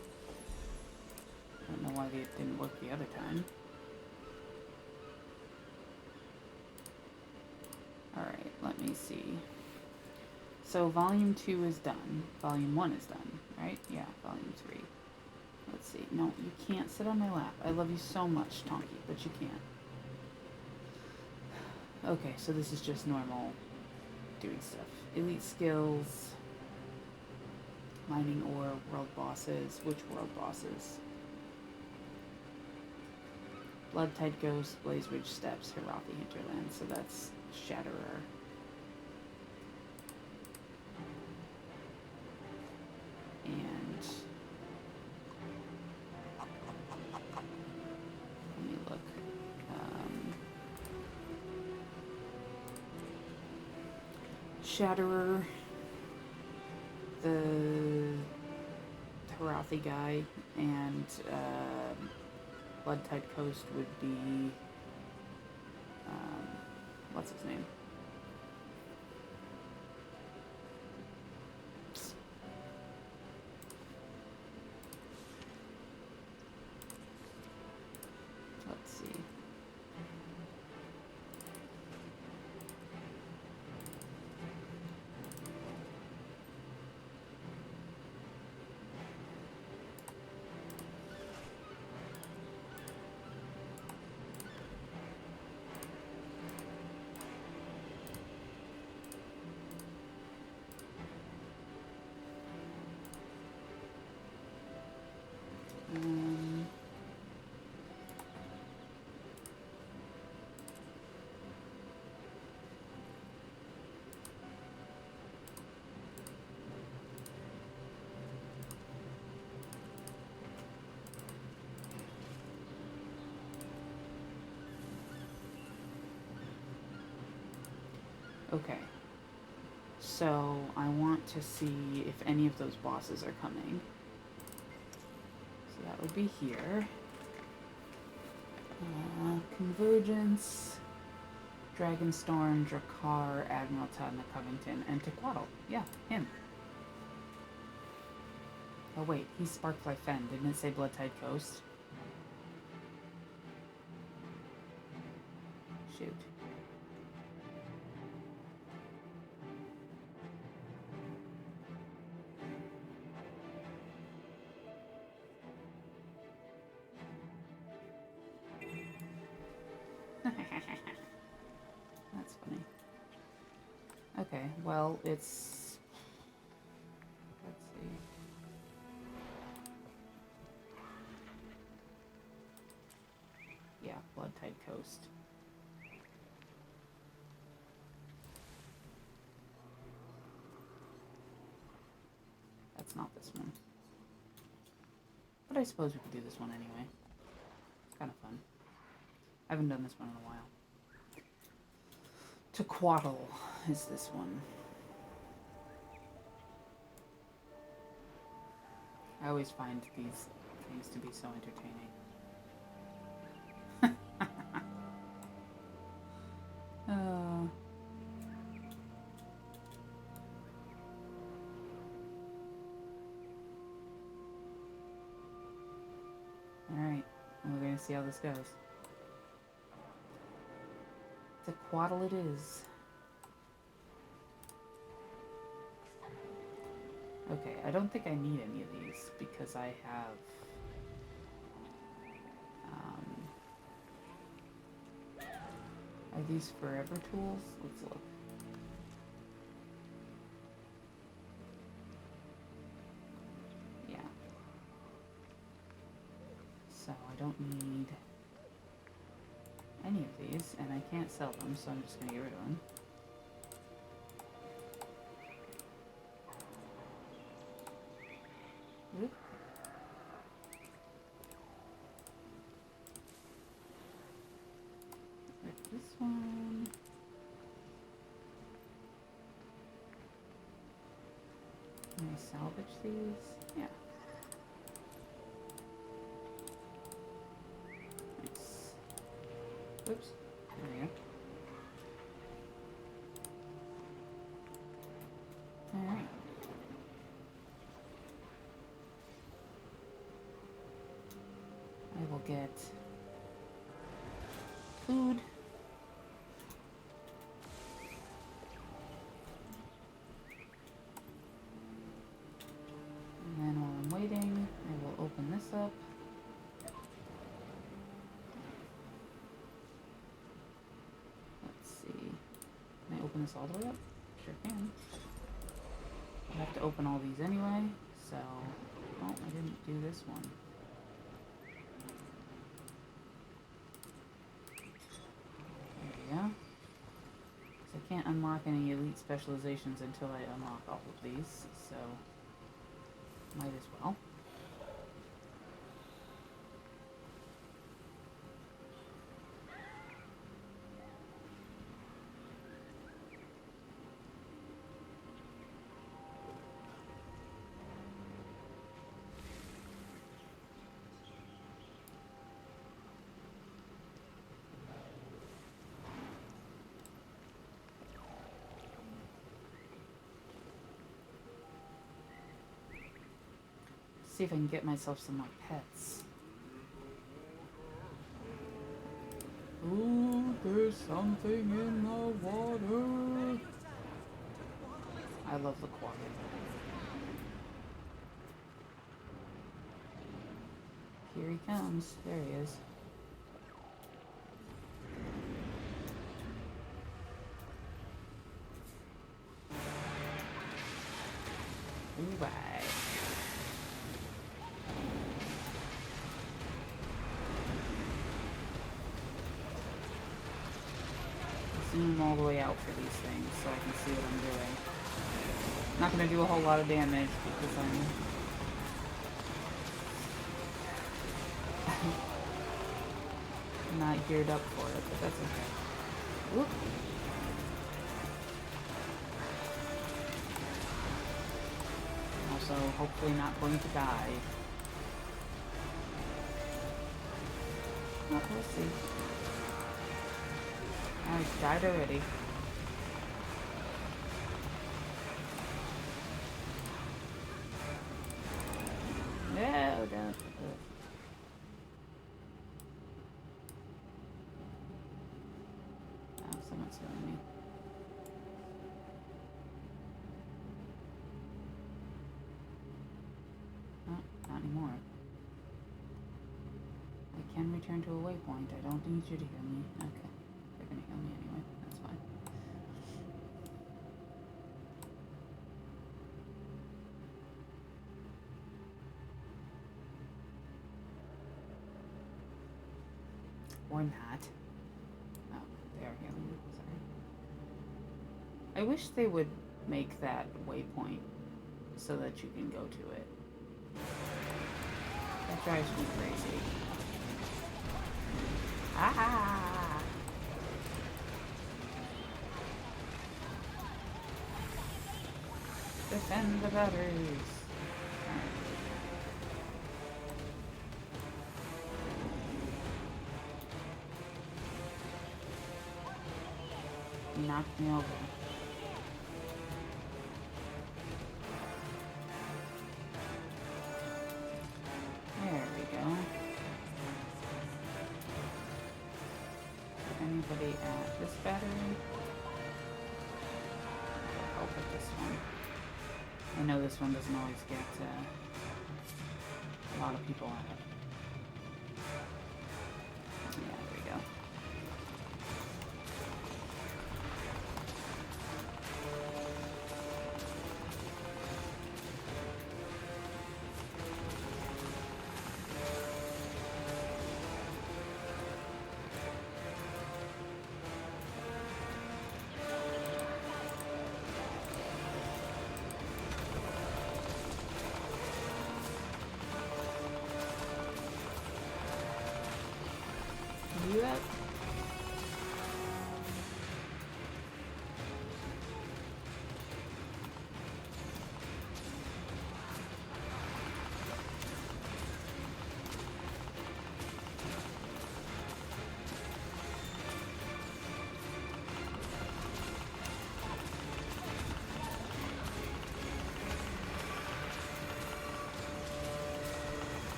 I don't know why it didn't work the other time. Alright, let me see. So volume 2 is done. Volume 1 is done, right? Yeah, volume 3. Let's see. No, you can't sit on my lap. I love you so much, Tonky, but you can't. Okay, so this is just normal doing stuff. Elite skills, mining ore, world bosses. Which world bosses? Bloodtide Ghost, Blaze Ridge Steps, Hirathi Hinterland. So that's Shatterer. And let me look. Shatterer, the Hirathi guy, and Bloodtide Coast would be what's his name? Let's see. Okay, so I want to see if any of those bosses are coming. So that would be here. Convergence, Dragonstorm, Drakkar, Admiral Tadna Covington, and Tequatl. Yeah, him. Oh wait, he's Sparkfly Fen. Didn't it say Bloodtide Coast? Shoot. That's funny. Okay, well, it's... Let's see. Yeah, Bloodtide Coast. That's not this one. But I suppose we could do this one anyway. It's kind of fun. I haven't done this one in a while. Tequatl is this one. I always find these things to be so entertaining. Alright, we're gonna see how this goes. Tequatl it is. Okay, I don't think I need any of these because I have are these forever tools? Let's look. Yeah. So I don't need any of these, and I can't sell them, so I'm just gonna get rid of them. Oop. Like this one. Can I salvage these? Yeah. Nice. Oops. There we go. Alright. I will get food. And then while I'm waiting, I will open this up. Let's see. Can I open this all the way up? Sure can. I have to open all these anyway, so... Oh, I didn't do this one. we go. So I can't unlock any elite specializations until I unlock all of these, so might as well. See if I can get myself some more pets. Ooh, there's something in the water. I love the quack. Here he comes. There he is. Ooh, bye. Zoom all the way out for these things so I can see what I'm doing. Not going to do a whole lot of damage because I'm not geared up for it, but that's okay. Whoop. Also, hopefully not going to die. Oh, we'll see. I died already. No, don't. Oh, someone's killing me. Oh, not anymore. I can return to a waypoint. I don't need you to hear me. Okay. They're gonna heal me anyway. That's fine. Or not. Oh, they are healing me. Sorry. I wish they would make that waypoint so that you can go to it. That drives me crazy. Ah! Defend the batteries. He knocked me over. There we go. Anybody at this battery? I'll put this one. I know this one doesn't always get a lot of people on it. Yeah, there we go.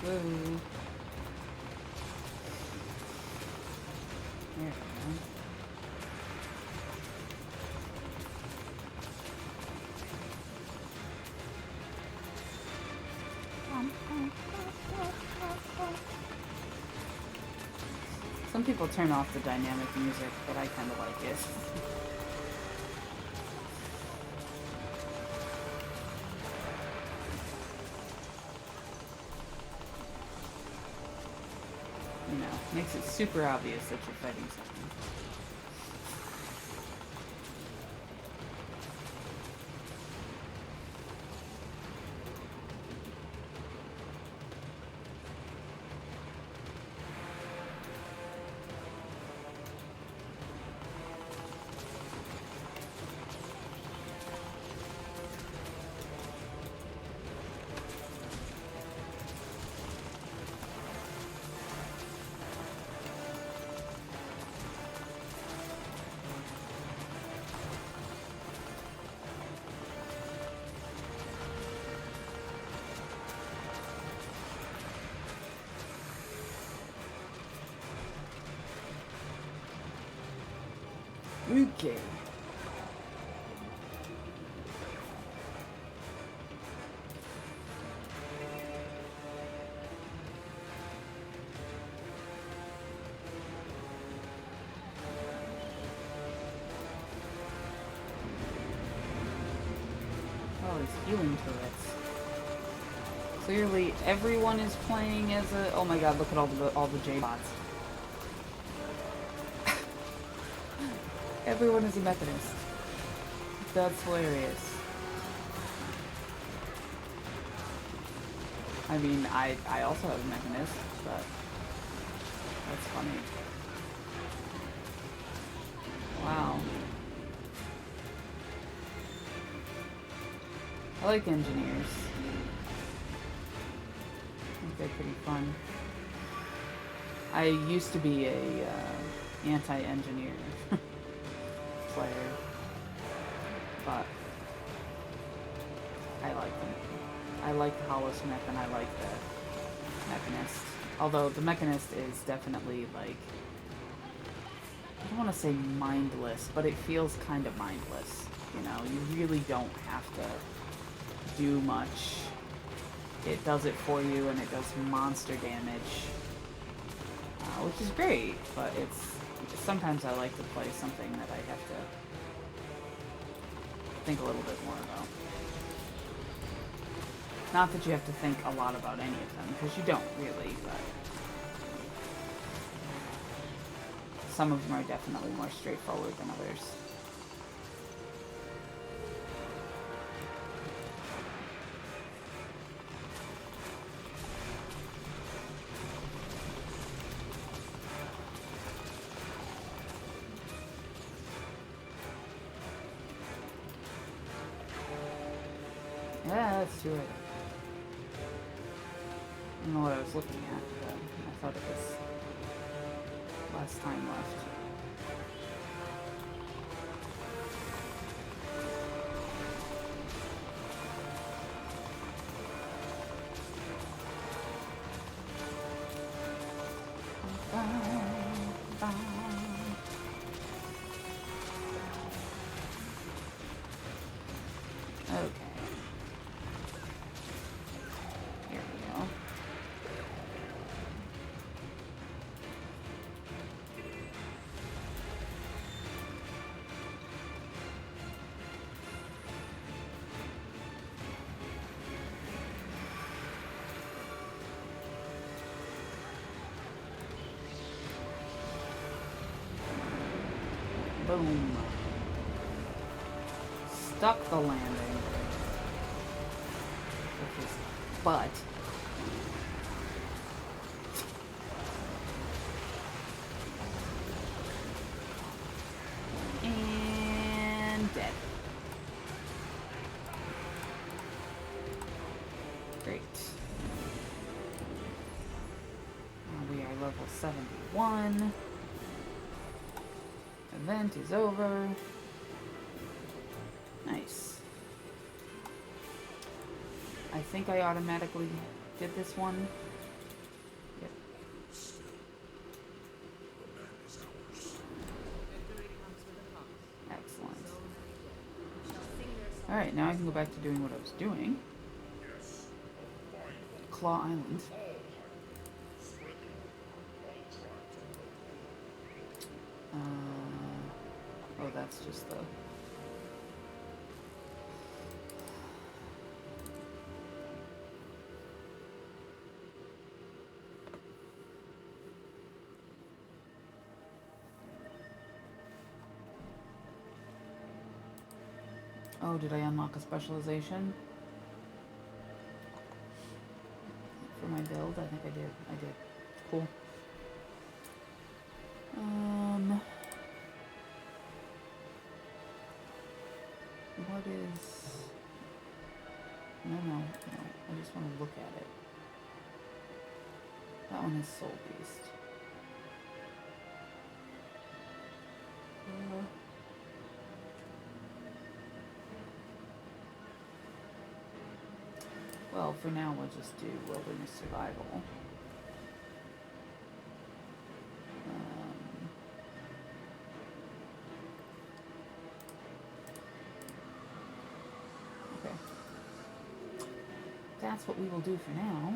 Ooh. There we go. Some people turn off the dynamic music, but I kind of like it. You know, makes it super obvious that you're fighting something. Okay. Oh, these healing turrets. Clearly, everyone is playing as a. Oh my God! Look at all the J-bots. Everyone is a Mechanist. That's hilarious. I mean, I also have a Mechanist, but that's funny. Wow. I like engineers. I think they're pretty fun. I used to be a anti-engineer player, but I like them. I like the Holosmith and I like the Mechanist. Although the Mechanist is definitely like, I don't want to say mindless, but it feels kind of mindless. You know, you really don't have to do much. It does it for you and it does monster damage, which is great, but sometimes I like to play something that I have to think a little bit more about. Not that you have to think a lot about any of them, because you don't really, but some of them are definitely more straightforward than others. Yeah, let's do it. I don't know what I was looking at, but I thought it was less time left. Okay. Here we go. Boom. Stuck the landing with his butt. And dead. Great. Now we are level 71. Event is over. Nice. I think I automatically did this one. Alright, now I can go back to doing what I was doing. Claw Island. Oh, that's just the... Oh, did I unlock a specialization? For my build? I think I did. I did. Cool. What is... No. I just want to look at it. That one is Soul Beast. Well, for now, we'll just do Wilderness Survival. Okay. That's what we will do for now.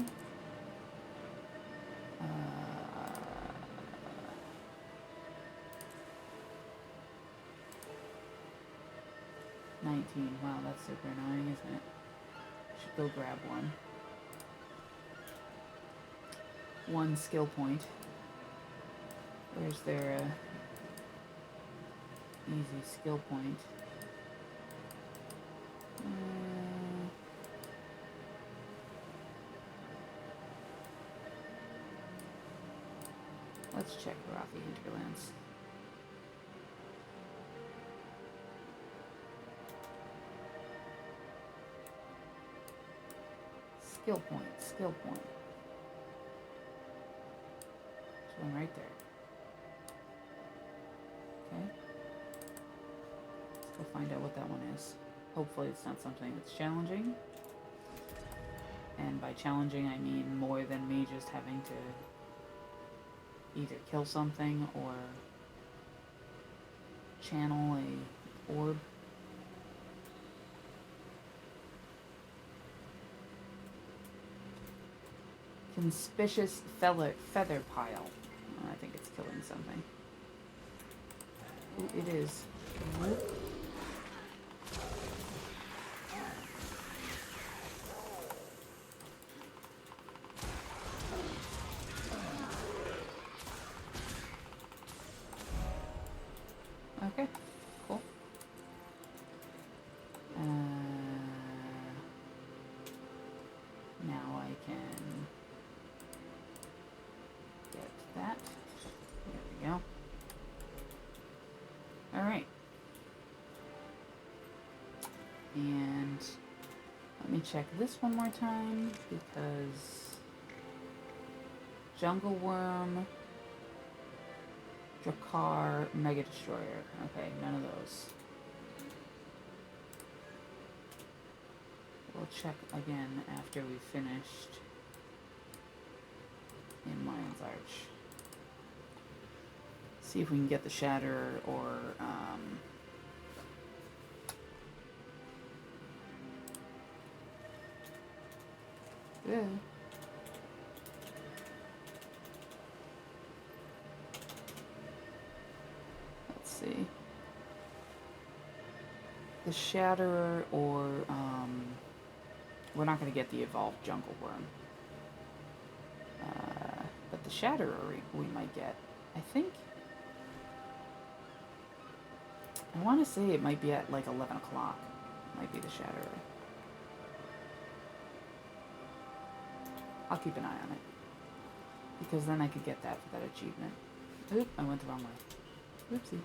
19. Wow, that's super annoying, isn't it? Should go grab one. One skill point. Where's their easy skill point? Let's check Rocky Hinterlands. Skill point, skill point. There's one right there. Okay. Let's go find out what that one is. Hopefully it's not something that's challenging. And by challenging, I mean more than me just having to either kill something or channel a orb. Conspicuous feather pile. Oh, I think it's killing something. Ooh, it is. Whoop. Okay, cool. Now I can get that. There we go. Alright. And let me check this one more time because Jungle Worm, Drakkar, Mega Destroyer. Okay, none of those. We'll check again after we've finished in Lion's Arch. See if we can get the Shatterer or yeah. Let's see. The Shatterer or we're not going to get the evolved Jungle Worm. But the Shatterer we might get. I think. I want to say it might be at like 11 o'clock. Might be the Shatterer. I'll keep an eye on it. Because then I could get that for that achievement. Oop, I went the wrong way. Oopsie.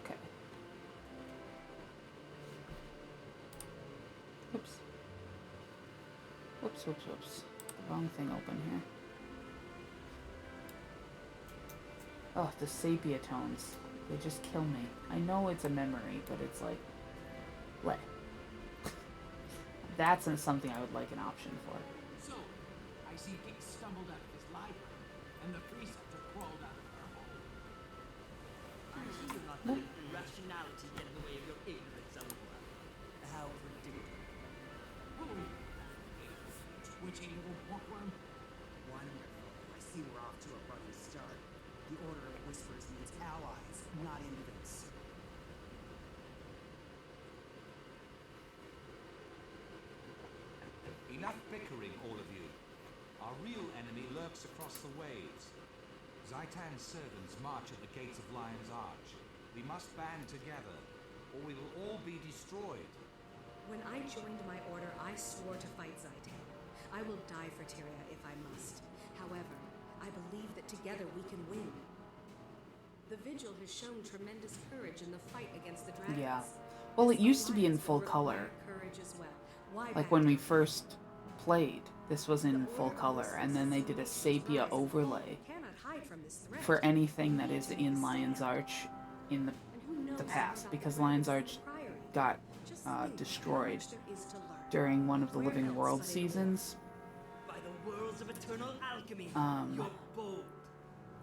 Okay. Oops. Whoops, whoops, whoops. The wrong thing open here. Oh, the sepia tones. They just kill me. I know it's a memory, but it's like... What? That's something I would like an option for. So, I see Geek stumbled out of his library, and the preceptor crawled out of her home. I see you not letting irrationality get in the way of your ignorance, Alora. How predictable. Who are you? A twitching little bookworm? Wonderful. I see we're off to a running start. The Order of Whispers needs allies, not infants. Enough bickering, all of you. Our real enemy lurks across the waves. Zaitan's servants march at the gates of Lion's Arch. We must band together, or we will all be destroyed. When I joined my order, I swore to fight Zaitan. I will die for Tyria if I must. However, I believe that together we can win. The Vigil has shown tremendous courage in the fight against the dragons. Yeah. Well, it used to be in full color. Courage as well. Why Like when we first played, this was in full color, and then they did a sepia overlay cannot hide from this threat. for anything that is in Lion's Arch in the past, because Lion's Arch got destroyed during one of the Living World seasons. By the worlds of eternal alchemy, Um, you're bold.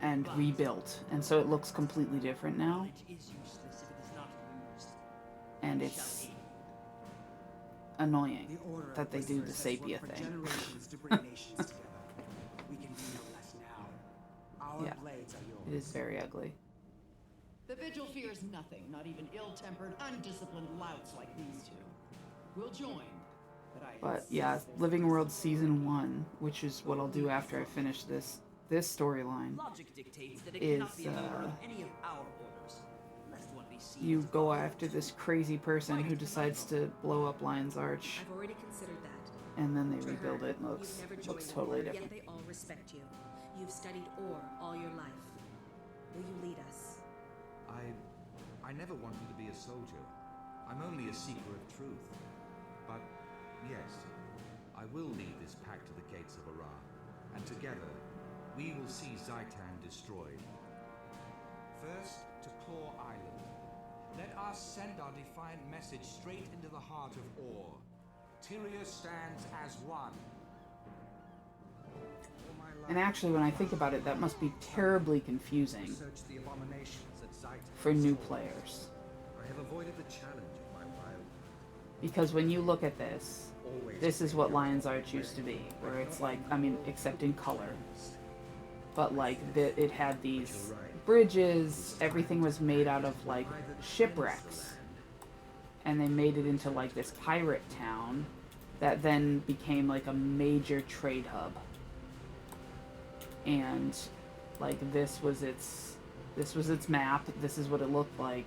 and rebuilt, and so it looks completely different now, Knowledge is useless if it is not used. and Shall it's he? annoying The Order of that they do the Whispers has sepia worked for thing. generations to bring nations together. We can do no less now. Our Yeah, blades are yours. it is very ugly. The Vigil fears nothing, not even ill-tempered, undisciplined louts like these two. We'll join, but I But yeah, Living World Season 1, which is what I'll do after I finish this storyline, Logic dictates that it is cannot be a member of any of our orders, lest one be seen you as go after this crazy person who decides to blow up Lion's Arch, I've already considered that. and then they To rebuild her, it and you've never joined looks the totally order, different. Yet they all respect you. You've studied ore all your life. Will you lead us? I never wanted to be a soldier. I'm only a seeker of truth. But yes, I will lead this pack to the gates of Ara, and together we will see Zaitan destroyed. First, to Claw Island. Let us send our defiant message straight into the heart of Or. Tyria stands as one. And actually, when I think about it, that must be terribly confusing Search the abominations at Zaitan. for new players. I have avoided the challenge of my wild. Because when you look at this is what Lion's Arch used to be, where it's like, I mean, except in color. But like, it had these bridges, everything was made out of like shipwrecks. And they made it into like this pirate town that then became like a major trade hub. And like this was its map, this is what it looked like.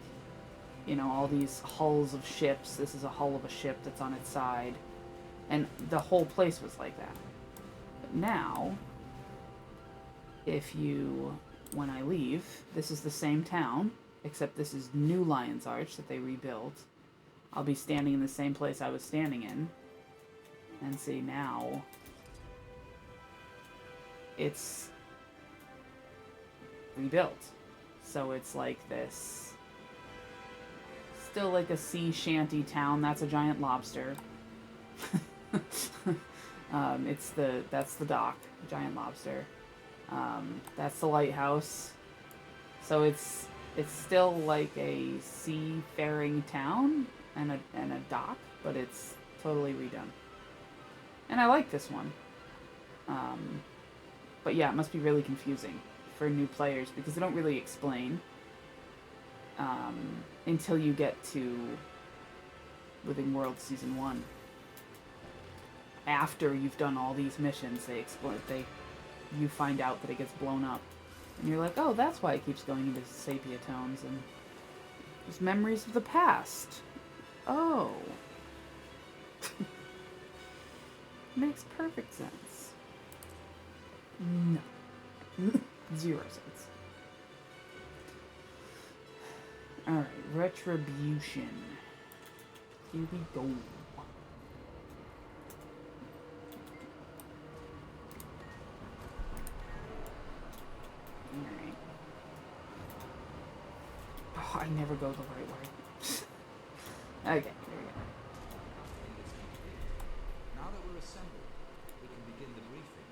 You know, all these hulls of ships, this is a hull of a ship that's on its side. And the whole place was like that. But now, when I leave, this is the same town, except this is new Lion's Arch that they rebuilt. I'll be standing in the same place I was standing in. And see, now it's rebuilt. So it's like this, still like a sea shanty town. That's a giant lobster. That's the dock, giant lobster. That's the lighthouse. So it's still like a seafaring town and a dock, but it's totally redone. And I like this one. But yeah, it must be really confusing for new players because they don't really explain until you get to Living World Season 1. After you've done all these missions, you find out that it gets blown up. And you're like, oh, that's why it keeps going into sepia tones and there's memories of the past. Oh. Makes perfect sense. No. 0 sense. Alright, Retribution. Here we go. Alright. Oh, I never go the right way. Okay, here we go. Now that we're assembled, we can begin the briefing.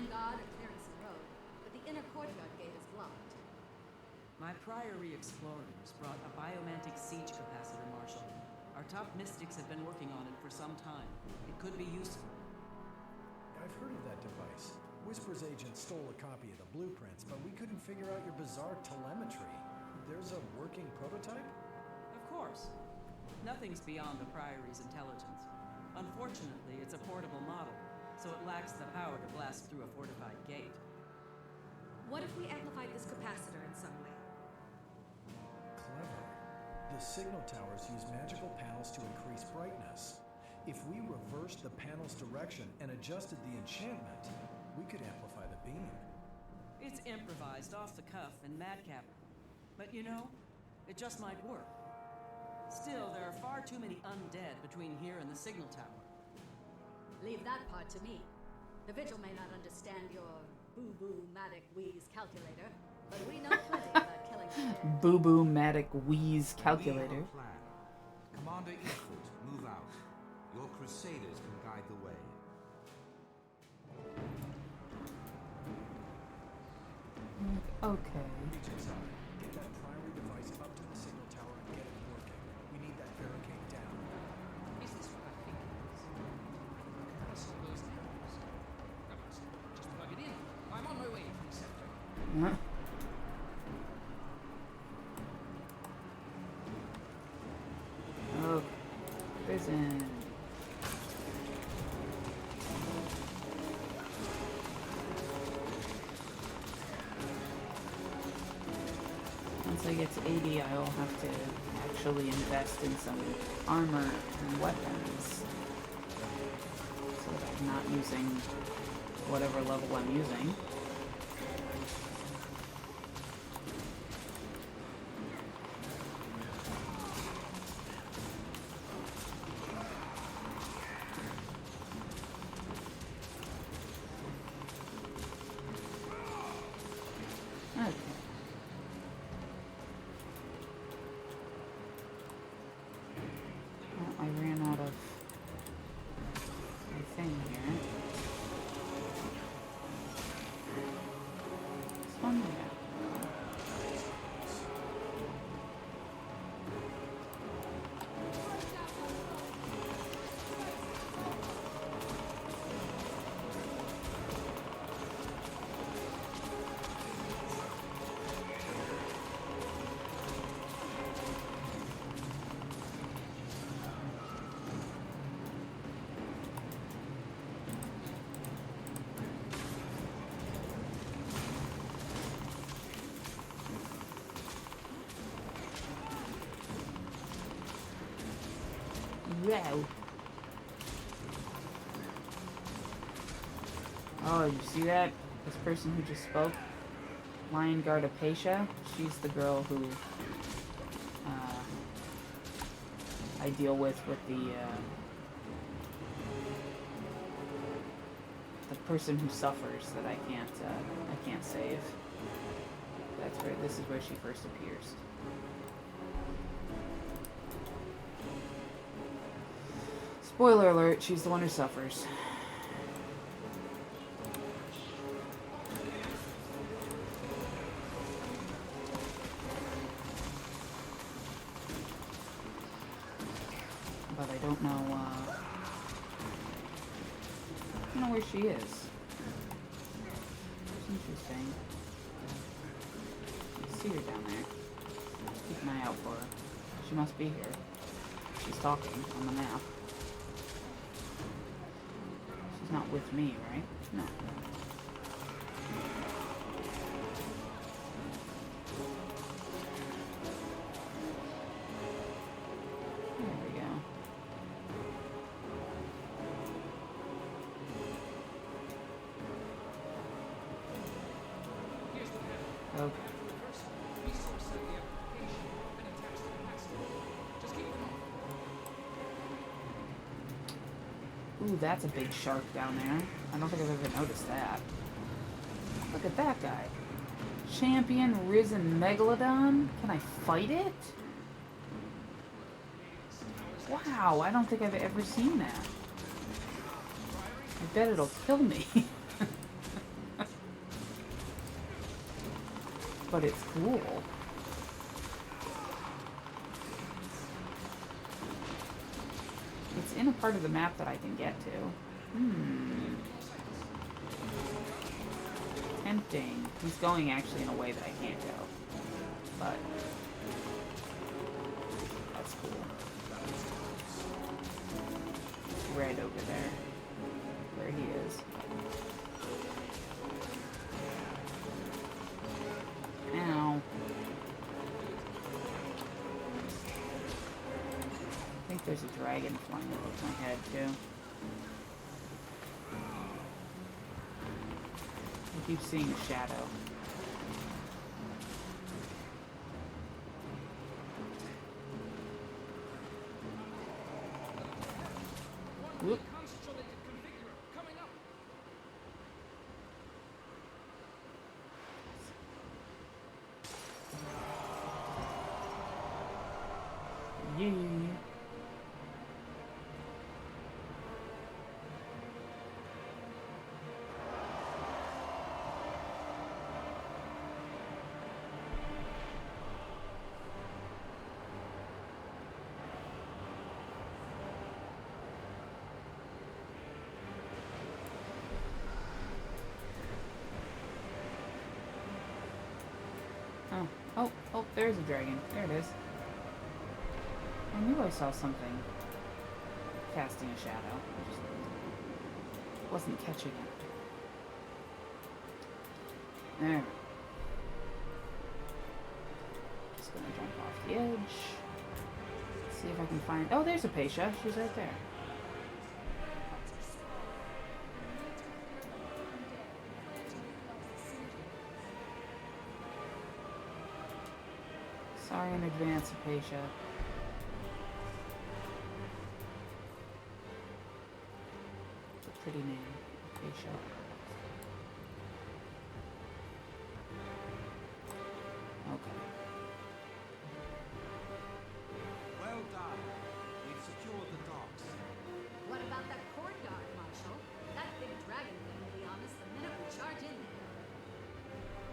Lion Guard are clearing some road, but the inner courtyard gate is blocked. My Priory explorers brought a biomantic siege capacitor, Marshal. Our top mystics have been working on it for some time. It could be useful. I've heard of that device. Whisper's agent stole a copy of the blueprints, but we couldn't figure out your bizarre telemetry. There's a working prototype? Of course. Nothing's beyond the Priory's intelligence. Unfortunately, it's a portable model, so it lacks the power to blast through a fortified gate. What if we amplified this capacitor in some way? Clever. The signal towers use magical panels to increase brightness. If we reversed the panel's direction and adjusted the enchantment, we could amplify the beam. It's improvised off the cuff and madcap. But you know, it just might work. Still, there are far too many undead between here and the signal tower. Leave that part to me. The Vigil may not understand your boo-boo-matic wheeze calculator, but we know plenty about killing undead. Boo-boo-matic wheeze calculator. We have a plan. Commander Eastwood, move out. Your crusaders can guide the way. Okay. Get that Priory device up to the signal tower and get it working. We need that barricade down. Is this what I think it is? Comparison of those arrows. I must just plug it in. I'm on my way, Preceptor. Huh? Oh, prison. Once I get to 80, I'll have to actually invest in some armor and weapons, so that I'm not using whatever level I'm using. Okay. Well, I ran out of my thing here. This one, yeah. Wow. Oh, you see that? This person who just spoke? Lion Guard Apatia? She's the girl who I deal with the person who suffers that I can't save. That's where this is where she first appears. Spoiler alert, she's the one who suffers. But I don't know where she is. That's interesting. I see her down there. Keep an eye out for her. She must be here. She's talking on the map. She's not with me, right? No. There we go. Okay. Ooh, that's a big shark down there. I don't think I've ever noticed that. Look at that guy. Champion Risen Megalodon? Can I fight it? Wow, I don't think I've ever seen that. I bet it'll kill me. but it's cool. It's in a part of the map that I can get to. Tempting. He's going actually in a way that I can't go. But that's cool. Red over there. Where he is. Ow. I think there's a dragon flying above my head too. I keep seeing a shadow. Whoop. Yeah. Oh, there's a dragon. There it is. I knew I saw something casting a shadow. I just wasn't catching it. There. Just gonna jump off the edge. See if I can find... Oh, there's Apatia. She's right there. Sorry in advance, Apatia. It's a pretty name, Apatia. Okay. Well done. We've secured the docks. What about that courtyard, Marshal? That big dragon thing will be on us the minute we charge in there.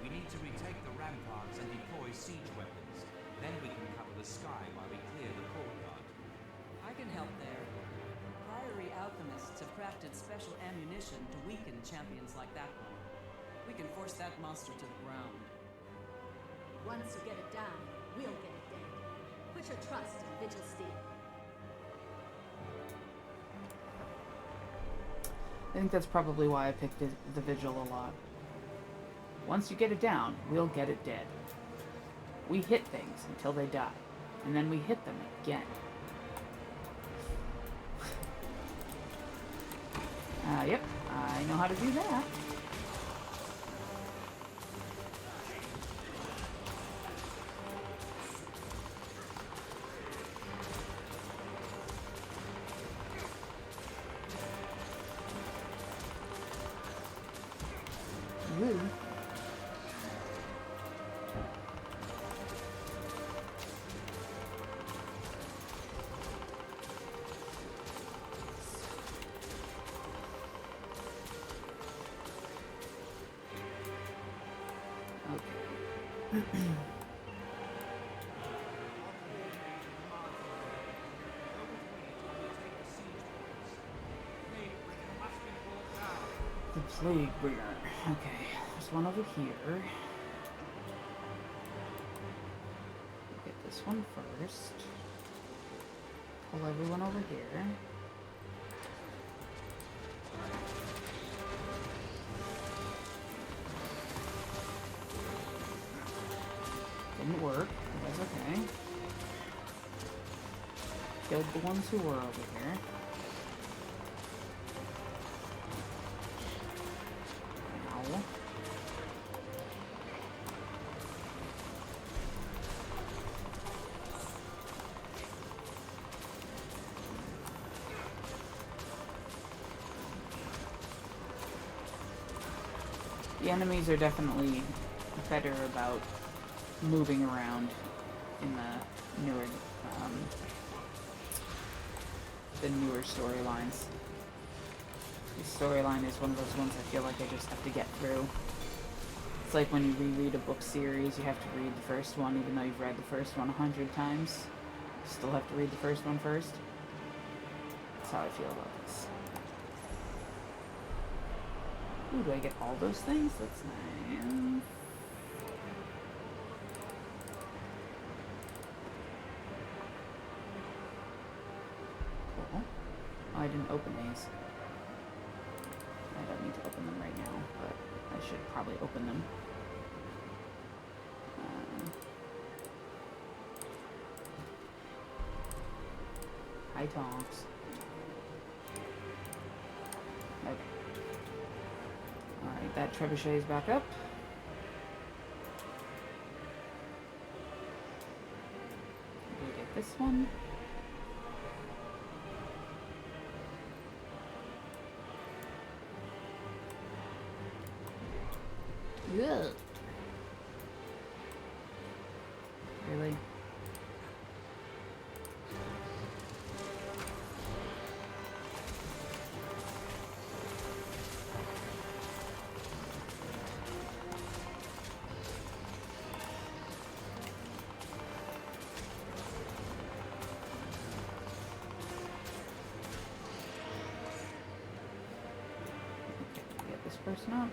We need to retake the ramparts and deploy siege weapons. Then we can cover the sky while we clear the courtyard. I can help there. Priory alchemists have crafted special ammunition to weaken champions like that one. We can force that monster to the ground. Once you get it down, we'll get it dead. Put your trust in Vigil Steel. I think that's probably why I picked the Vigil a lot. Once you get it down, we'll get it dead. We hit things until they die, and then we hit them again. Yep, I know how to do that. Woo. The Plague Bringer. Okay, there's one over here. Get this one first. Pull everyone over here. Didn't work. That's okay. Killed the ones who were over here. Ow. The enemies are definitely better about moving around in the newer storylines. This storyline is one of those ones I feel like I just have to get through. It's like when you reread a book series, you have to read the first one, even though you've read the first one 100 times. You still have to read the first one first. That's how I feel about this. Ooh, do I get all those things? That's nice. Cool. Oh, I didn't open these. I don't need to open them right now, but I should probably open them. Hi, Tonks. Okay. Alright, that trebuchet is back up. We get this one. Ugh. Really? Okay, get this person up.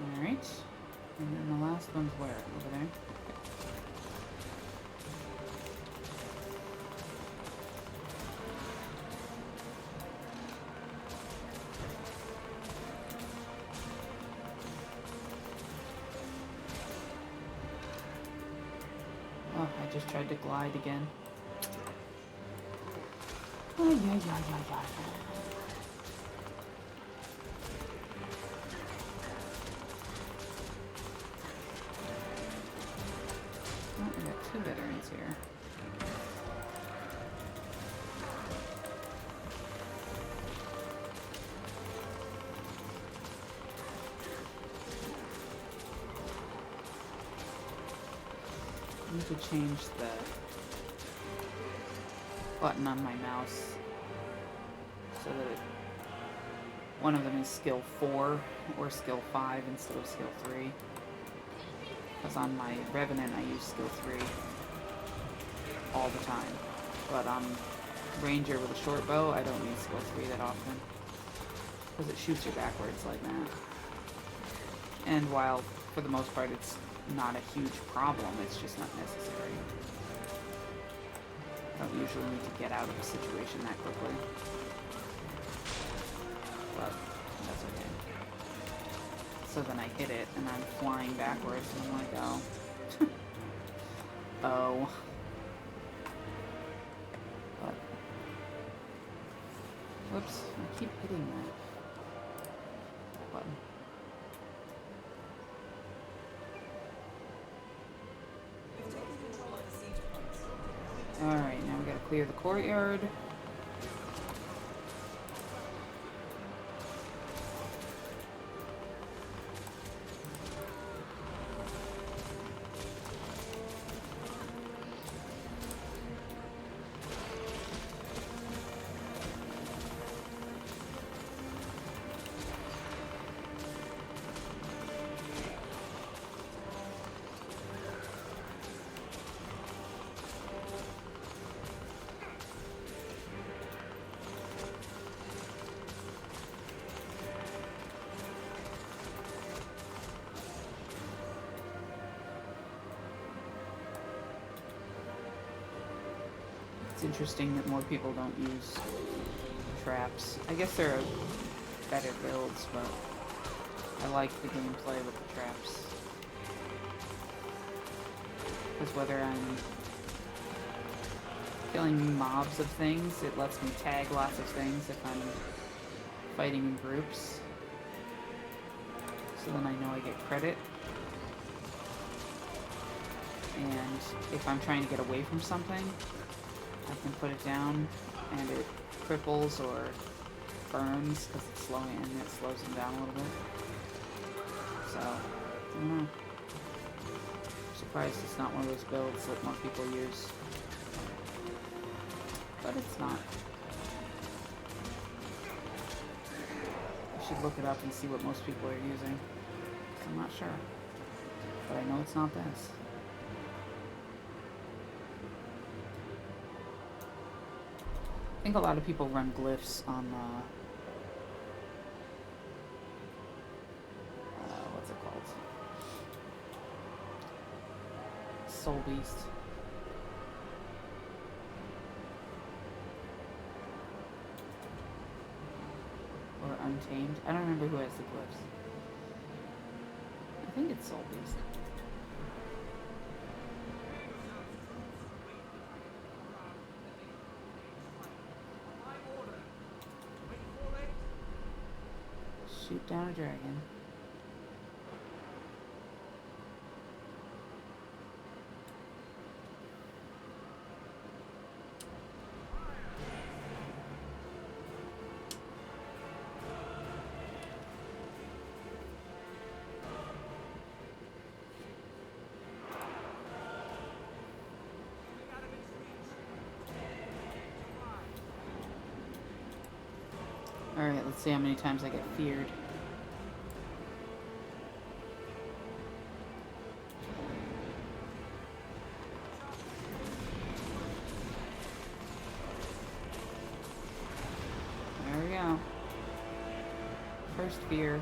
Alright. And then the last one's where? Over there? Oh, I just tried to glide again. Oh, yeah. Oh, we got 2 veterans here. I need to change the button on my mouse so that one of them is skill 4 or skill 5 instead of skill 3. Because on my Revenant I use skill 3 all the time. But on Ranger with a short bow I don't need skill 3 that often. Because it shoots you backwards like that. And while for the most part it's not a huge problem, it's just not necessary. I don't usually need to get out of a situation that quickly. But that's okay. So then I hit it and I'm flying backwards and I'm like, oh. Oh. But. Whoops, I keep hitting that button. Alright, now we gotta clear the courtyard. It's interesting that more people don't use traps. I guess there are better builds, but I like the gameplay with the traps. Because whether I'm killing mobs of things, it lets me tag lots of things if I'm fighting in groups. So then I know I get credit. And if I'm trying to get away from something, I can put it down and it cripples or burns because it's slowing and it slows them down a little bit. So, I don't know. Surprised it's not one of those builds that more people use. But it's not. I should look it up and see what most people are using. 'Cause I'm not sure. But I know it's not this. I think a lot of people run glyphs on what's it called? Soul Beast. Or Untamed. I don't remember who has the glyphs. I think it's Soul Beast. Shoot down a dragon. Alright, let's see how many times I get feared. There we go. First fear.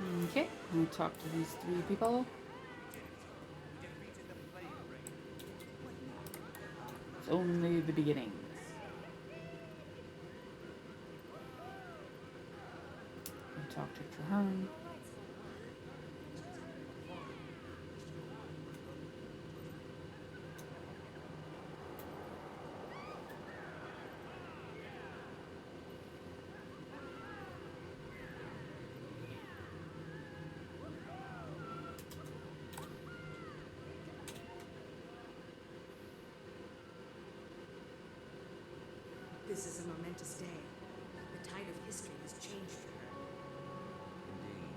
Okay, I'll talk to these three people. It's only the beginning. I'll talk to Traherne. This is a momentous day. The tide of history has changed for her. Indeed.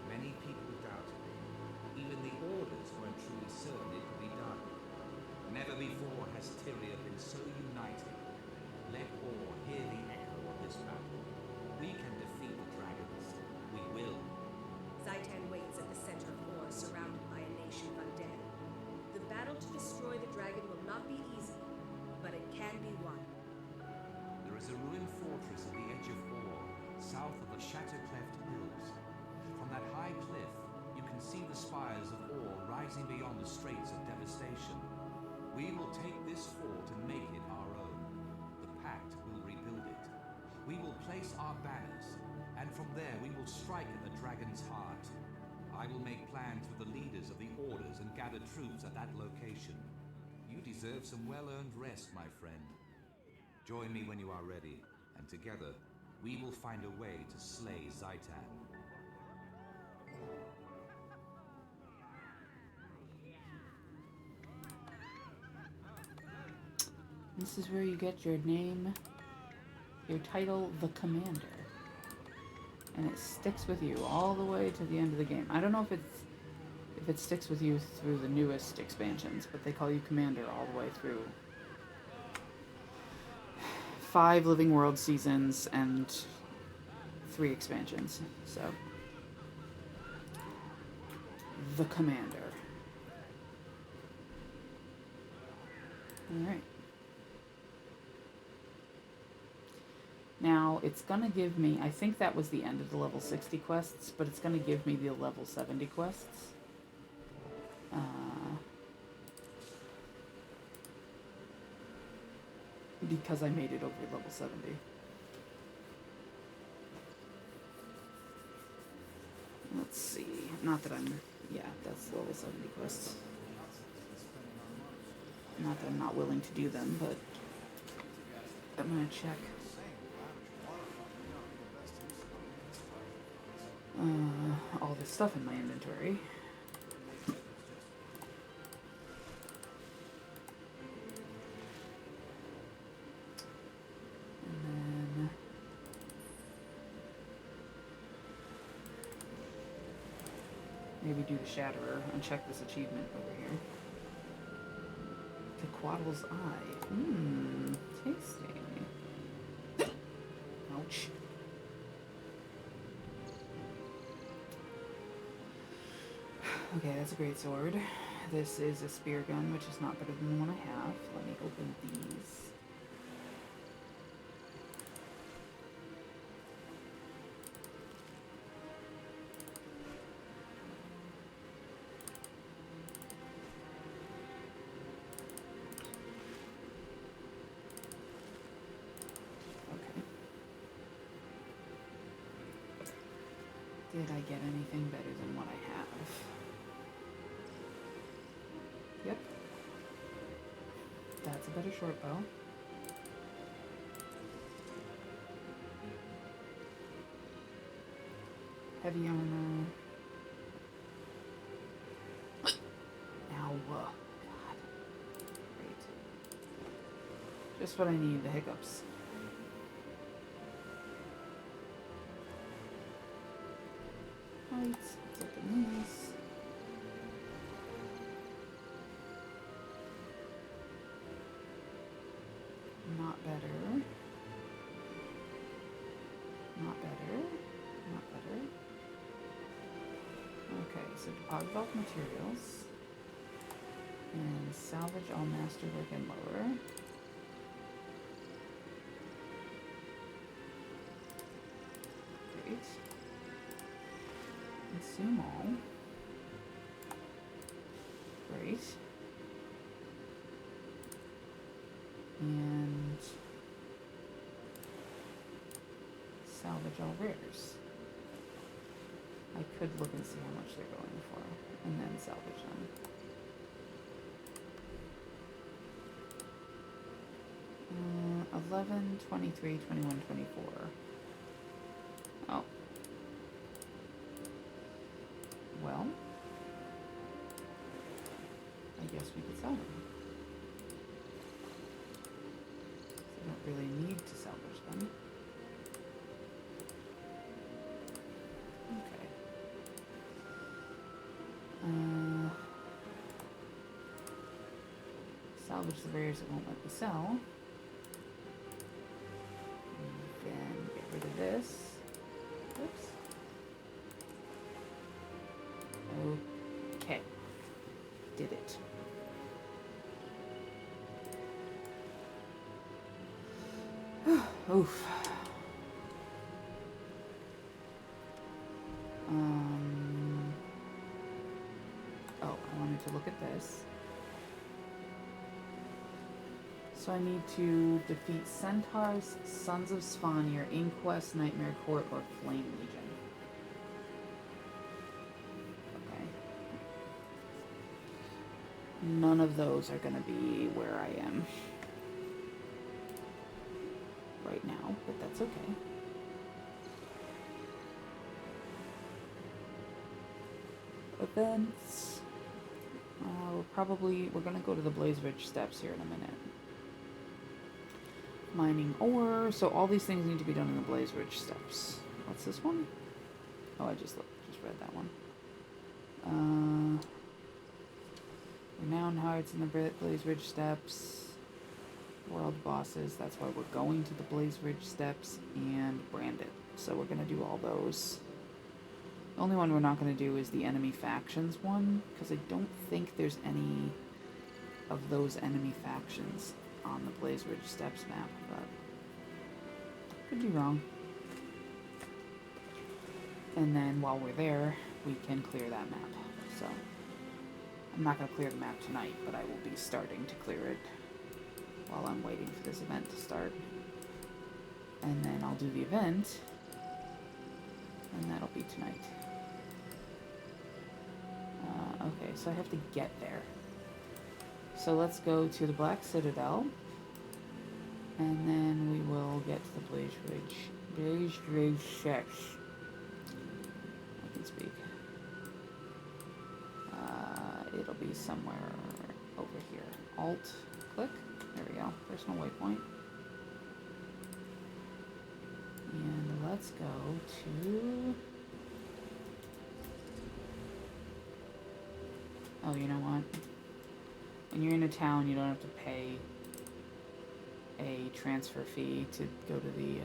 Many people doubted. Even the Orders weren't truly certain it could be done. Never before has Tyria been so united. Let all hear the echo of this battle. We can defeat the dragons. We will. Zaitan waits at the center of Or, surrounded by a nation of undead. The battle to destroy the dragon will not be easy, but it can be won. There is a ruined fortress at the edge of Or, south of the Shattercleft Hills. From that high cliff, you can see the spires of Or rising beyond the Straits of Devastation. We will take this fort and make it our own. The Pact will rebuild it. We will place our banners, and from there we will strike at the dragon's heart. I will make plans with the leaders of the Orders and gather troops at that location. You deserve some well-earned rest, my friend. Join me when you are ready, and together, we will find a way to slay Zaitan. This is where you get your name, your title, the Commander. And it sticks with you all the way to the end of the game. I don't know if it sticks with you through the newest expansions, but they call you Commander all the way through 5 Living World seasons and 3 expansions. So, the Commander. Alright. Now, it's gonna give me, I think that was the end of the level 60 quests, but it's gonna give me the level 70 quests. Because I made it over level 70. Let's see. Not that I'm... Yeah, that's level 70 quests. Not that I'm not willing to do them, but... I'm gonna check. All this stuff in my inventory. Maybe do the Shatterer and check this achievement over here. Tequattle's Eye. Mmm, tasty. Ouch. Okay, that's a great sword. This is a spear gun, which is not better than the one I have. Let me open these. Did I get anything better than what I have? Yep. That's a better short bow. Heavy armor. Ow. God. Great. Just what I need, the hiccups. Let's open these. Not better. Not better. Not better. Okay, so deposit all materials. And salvage all masterwork and lower. Great. Consume all. Great. And salvage all rares. I could look and see how much they're going for, and then salvage them. 11, 23, 21, 24. Oh. Well, I guess we could sell them. I don't really need to salvage them. Okay. Salvage the rares that won't let me sell. Then get rid of this. Oops. Okay. Did it. Oof. Oh, I wanted to look at this. So I need to defeat Centaurs, Sons of Svanir, Inquest, Nightmare Court, or Flame Legion. Okay. None of those are going to be where I am right now, but that's okay. Events. We're going to go to the Blaze Ridge Steps here in a minute. Mining ore. So all these things need to be done in the Blaze Ridge Steps. What's this one? Oh, I just read that one. Renowned Hearts in the Blaze Ridge Steps. World bosses. That's why we're going to the Blaze Ridge Steps and Branded. So we're going to do all those. The only one we're not going to do is the enemy factions one, because I don't think there's any of those enemy factions on the Blaze Ridge Steps map, but could be wrong. And then while we're there, we can clear that map. So I'm not going to clear the map tonight, but I will be starting to clear it while I'm waiting for this event to start. And then I'll do the event, and that'll be tonight. Okay, so I have to get there. So let's go to the Black Citadel, and then we will get to the Blaze Ridge 6. I can speak. It'll be somewhere over here. Alt, click. There we go. Personal waypoint. And let's go to... Oh, you know what? When you're in a town, you don't have to pay a transfer fee to go to the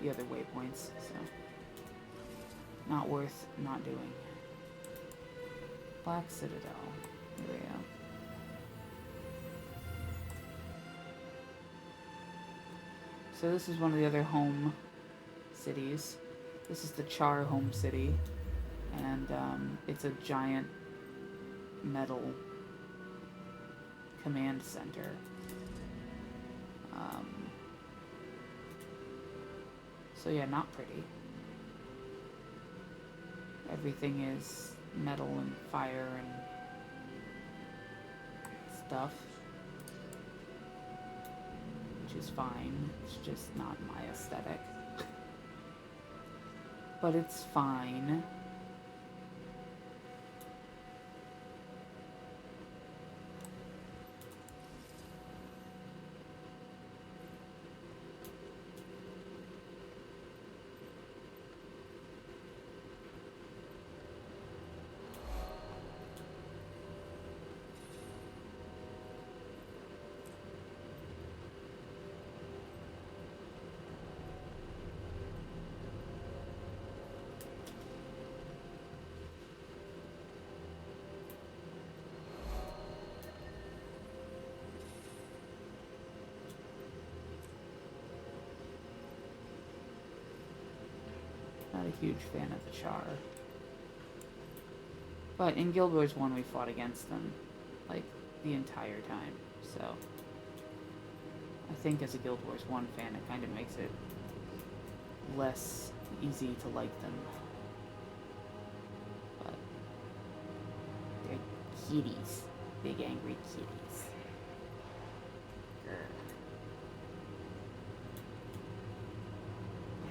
other waypoints, so not worth not doing. Black Citadel. Here we go. So this is one of the other home cities. This is the Char home city, and it's a giant metal command center. So yeah, not pretty. Everything is metal and fire and stuff, which is fine. It's just not my aesthetic. But it's fine. Not a huge fan of the Char. But in Guild Wars 1 we fought against them, like, the entire time, so... I think as a Guild Wars 1 fan it kind of makes it less easy to like them. But... they're kitties. Big angry kitties. Grr.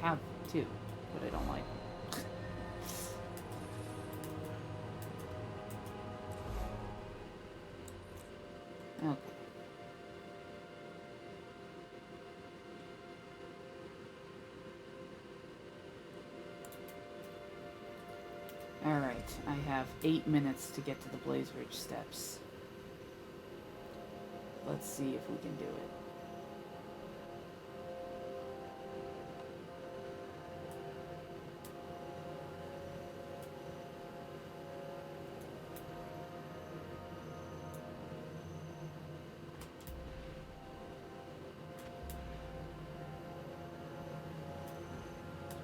I have two, but I don't like them. Okay. Alright, I have 8 minutes to get to the Blaze Ridge steps. Let's see if we can do it.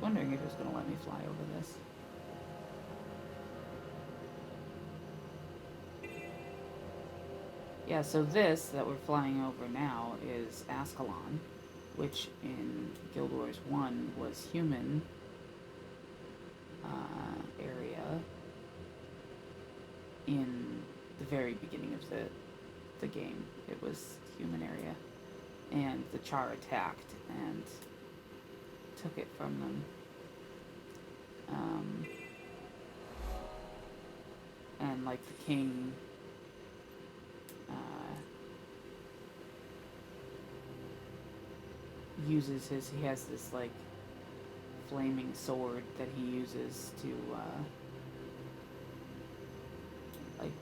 Wondering if it's going to let me fly over this. Yeah, so this that we're flying over now is Ascalon, which in Guild Wars 1 was human area in the very beginning of the game. It was human area, and the Char attacked and took it from them. And like the king uses he has this like flaming sword that he uses to like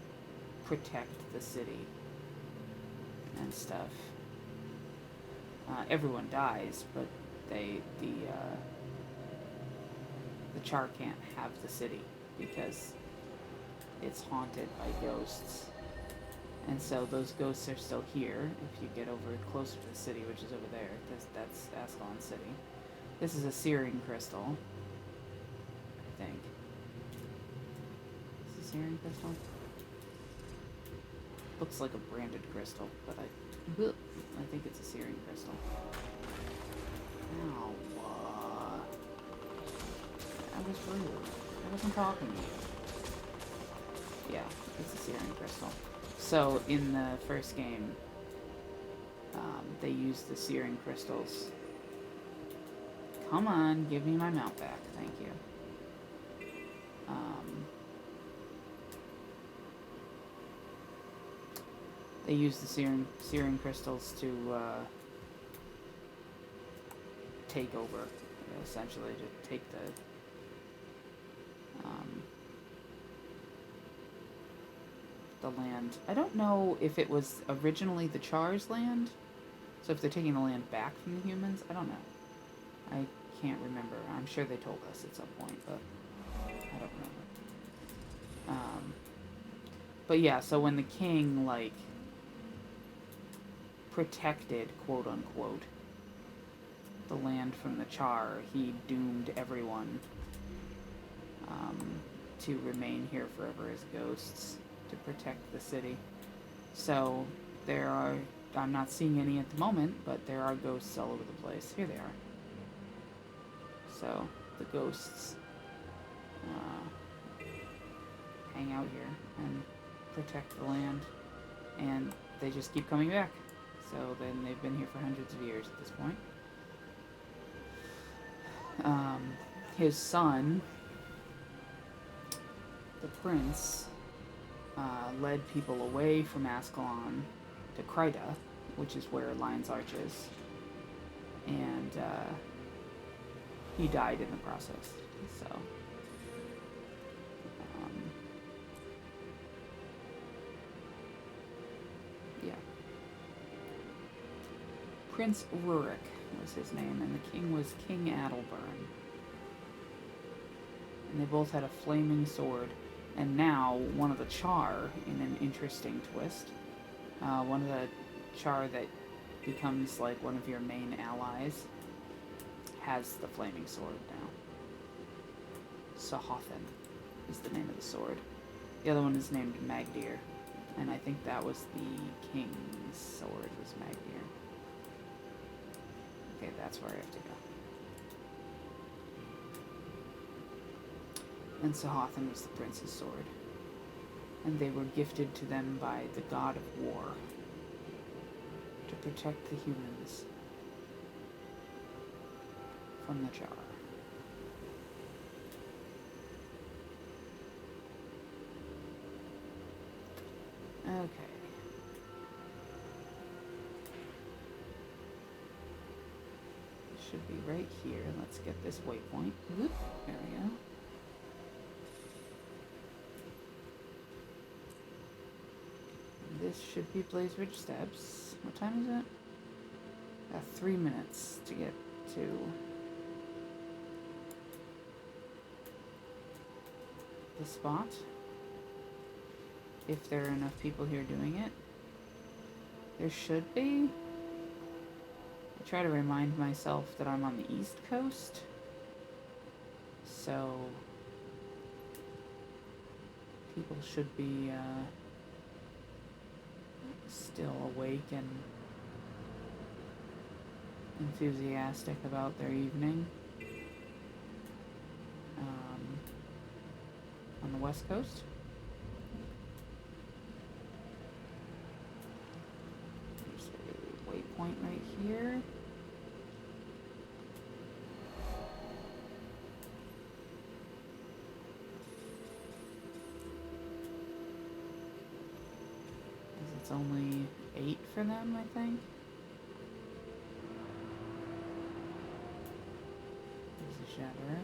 protect the city and stuff. Everyone dies, but the Char can't have the city because it's haunted by ghosts. And so those ghosts are still here. If you get over closer to the city, which is over there, that's Ascalon City. This is a searing crystal, I think. Is it a searing crystal? Looks like a branded crystal, but I think it's a searing crystal. Ow. That was rude. I wasn't talking to you. Yeah, it's a searing crystal. So in the first game, they used the searing crystals. Come on, give me my mount back. Thank you. They used the searing crystals to take over, essentially, to take the land. I don't know if it was originally the Char's land, so if they're taking the land back from the humans, I don't know. I can't remember. I'm sure they told us at some point, but I don't remember. But yeah, so when the king, like, protected, quote unquote, the land from the Char, he doomed everyone to remain here forever as ghosts to protect the city. So there are, I'm not seeing any at the moment, but there are ghosts all over the place. Here they are. So the ghosts hang out here and protect the land, and they just keep coming back. So then they've been here for hundreds of years at this point. His son, the prince, led people away from Ascalon to Kryta, which is where Lion's Arch is, and he died in the process. So yeah, Prince Rurik was his name, and the king was King Adalburn. And they both had a flaming sword. And now, one of the Char, in an interesting twist, one of the Char that becomes like one of your main allies, has the flaming sword now. Sahothin is the name of the sword. The other one is named Magdir, and I think that was the king's sword, was Magdir. Okay, that's where I have to go. And Sahothin was the prince's sword, and they were gifted to them by the god of war to protect the humans from the Jar. Okay. Should be right here. Let's get this waypoint. Whoop, there we go. This should be Blaze Ridge Steps. What time is it? 3 minutes to get to the spot. If there are enough people here doing it. There should be. I try to remind myself that I'm on the East Coast. So people should be still awake and enthusiastic about their evening. On the West Coast. There's a waypoint right here. It's only 8 for them, I think. There's a Shatterer.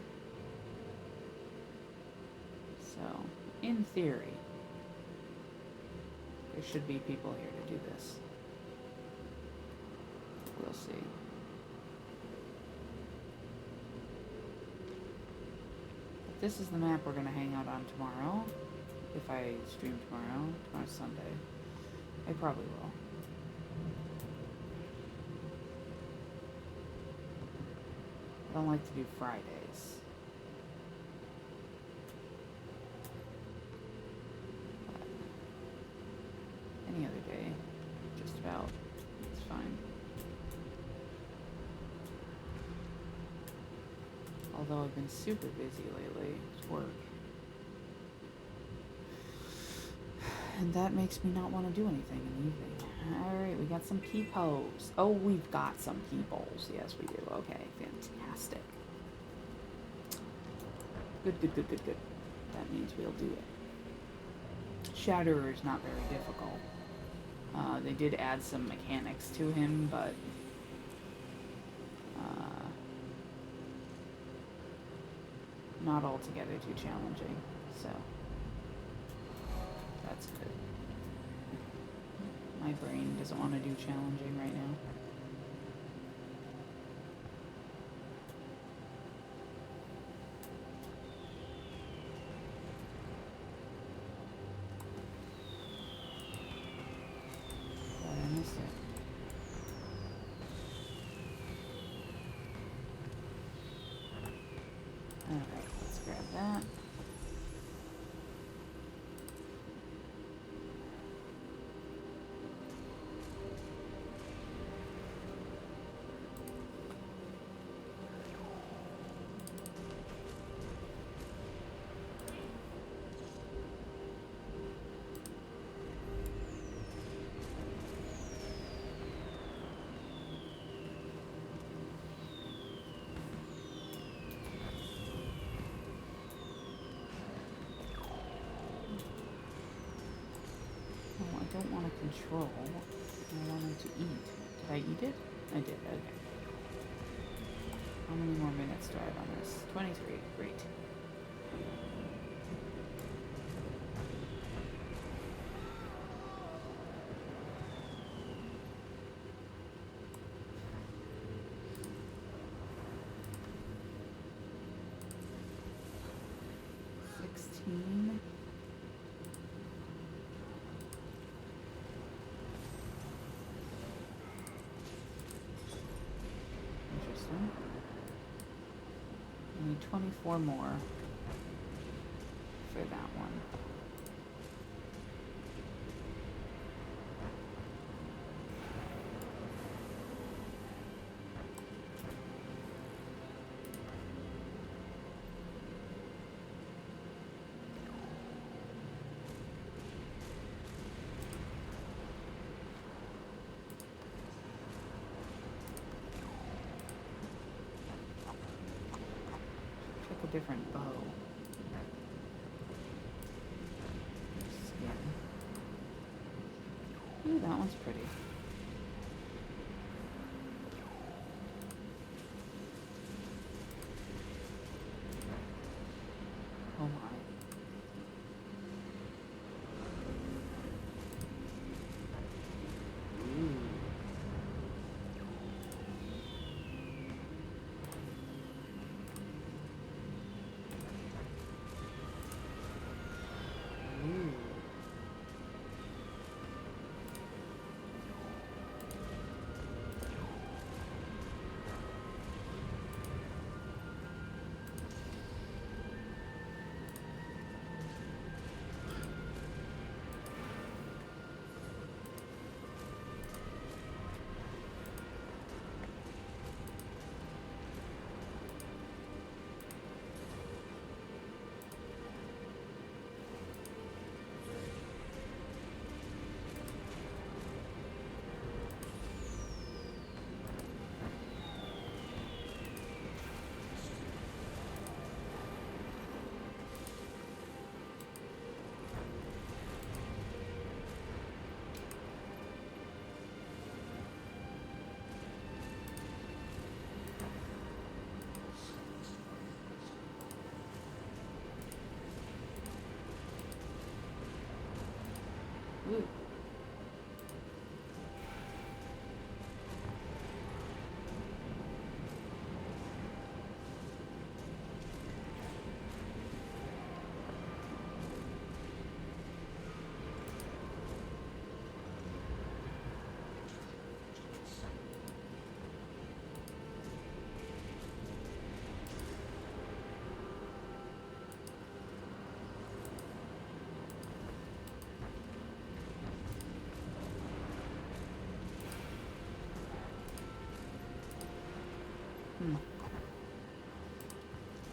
So, in theory, there should be people here to do this. We'll see. But this is the map we're going to hang out on tomorrow. If I stream tomorrow. Tomorrow's Sunday. I probably will. I don't like to do Fridays. But any other day, just about, it's fine. Although I've been super busy lately with work. And that makes me not want to do anything in the evening. Alright, we got some peepholes. Oh, we've got some peepholes. Yes, we do. Okay, fantastic. Good, good, good, good, good. That means we'll do it. Shatterer is not very difficult. They did add some mechanics to him, but not altogether too challenging. So that's good. My brain doesn't want to do challenging right now. But I missed it. Alright, let's grab that. I don't want to control. I want him to eat. Did I eat it? I did, okay. How many more minutes do I have on this? 23, great. Interesting. I need 24 more. for that one. Pick a different bow. Skin. Ooh, that one's pretty. Oh my. Ooh.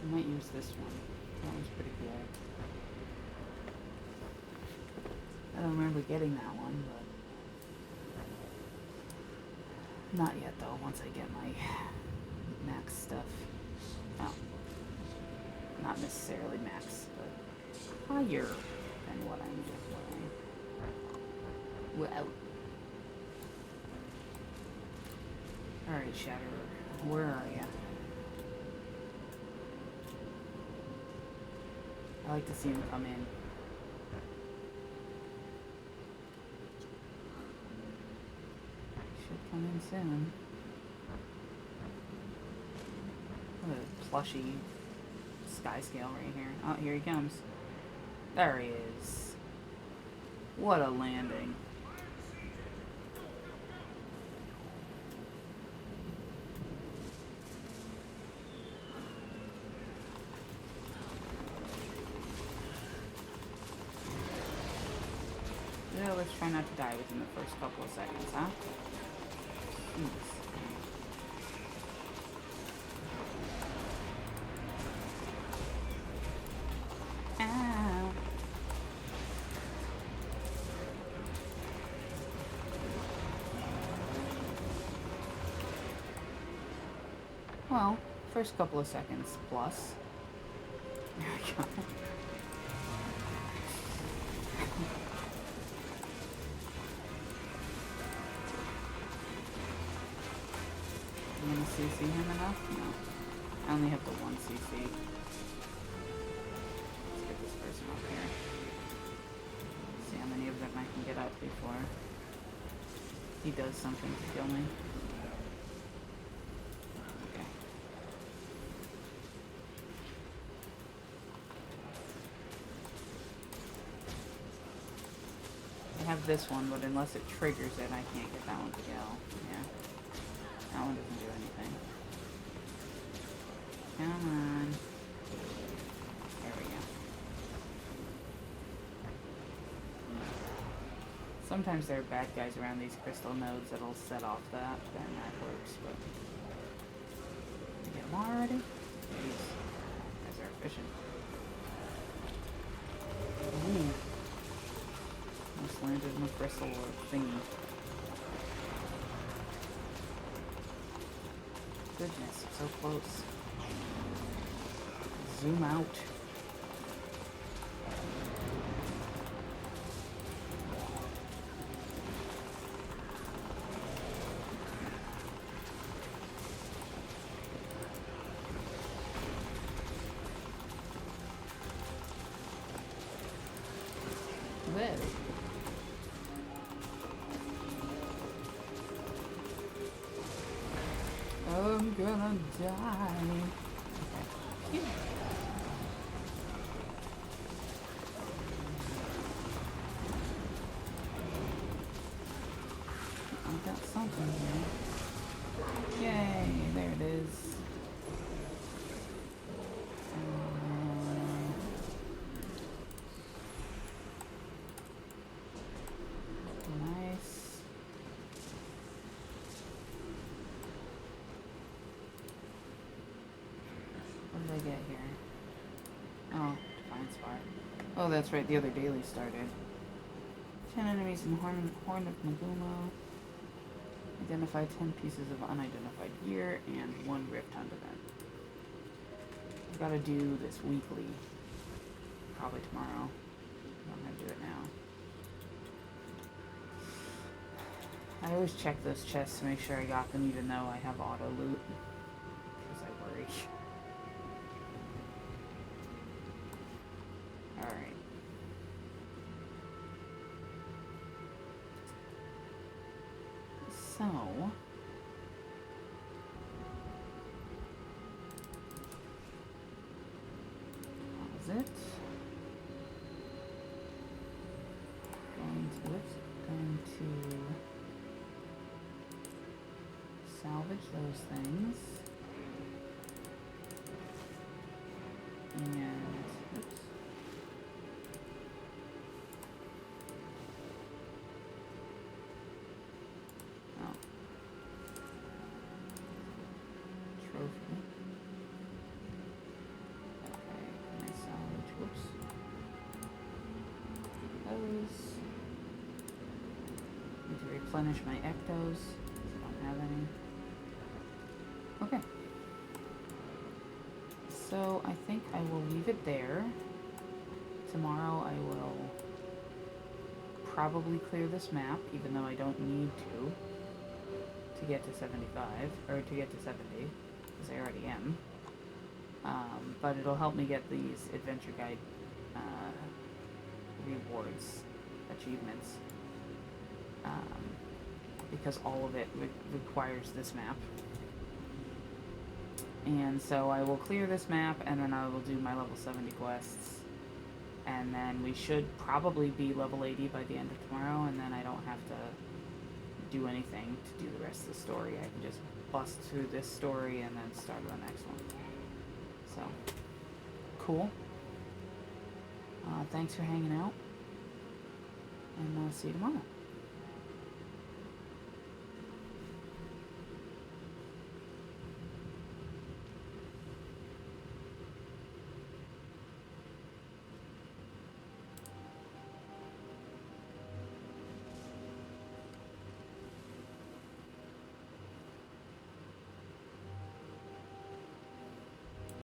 I might use this one. That one's pretty cool. I don't remember getting that one, but not yet though, once I get my max stuff. Oh. Not necessarily max, but higher than what I'm wearing. Wow. Alright, Shatterer. Where are ya? I like to see him come in. Should come in soon. What a plushy sky scale right here. Oh, here he comes. There he is. What a landing. Yeah, let's try not to die within the first couple of seconds, huh? Ow. Well, first couple of seconds plus. There we go. I'm gonna CC him enough? No. I only have the one CC. Let's get this person up here. See how many of them I can get up before he does something to kill me. Okay. I have this one, but unless it triggers it, I can't get that one to go. Yeah. That one doesn't do anything. Come on. There we go. Sometimes there are bad guys around these crystal nodes that'll set off that, then that works, but... Did you get them all already? Jeez. Guys are efficient. Ooh. Almost landed in a crystal thingy. Goodness, so close. Zoom out. Well. I'm gonna die. Okay. I got something here. Yay, there it is. Nice. What did I get here? Oh, Divine Spire. Oh, that's right, the other daily started. 10 enemies in Horn of Nagumo. Identify 10 pieces of unidentified gear and 1 Rift Hunt event. I've got to do this weekly. Probably tomorrow. I'm going to do it now. I always check those chests to make sure I got them even though I have auto loot. Because I worry. Alright. So... Pause it. Going to salvage those things. And, oops. Oh. Trophy. Okay, can I salvage, whoops. Those. Need to replenish my ectos. I don't have any. Okay. So I think I will leave it there. Tomorrow I will probably clear this map, even though I don't need to get to 75, or to get to 70, because I already am. But it'll help me get these Adventure Guide rewards, achievements, because all of it requires this map. And so I will clear this map, and then I will do my level 70 quests, and then we should probably be level 80 by the end of tomorrow, and then I don't have to do anything to do the rest of the story. I can just bust through this story and then start the next one. So, cool. Thanks for hanging out, and I'll see you tomorrow.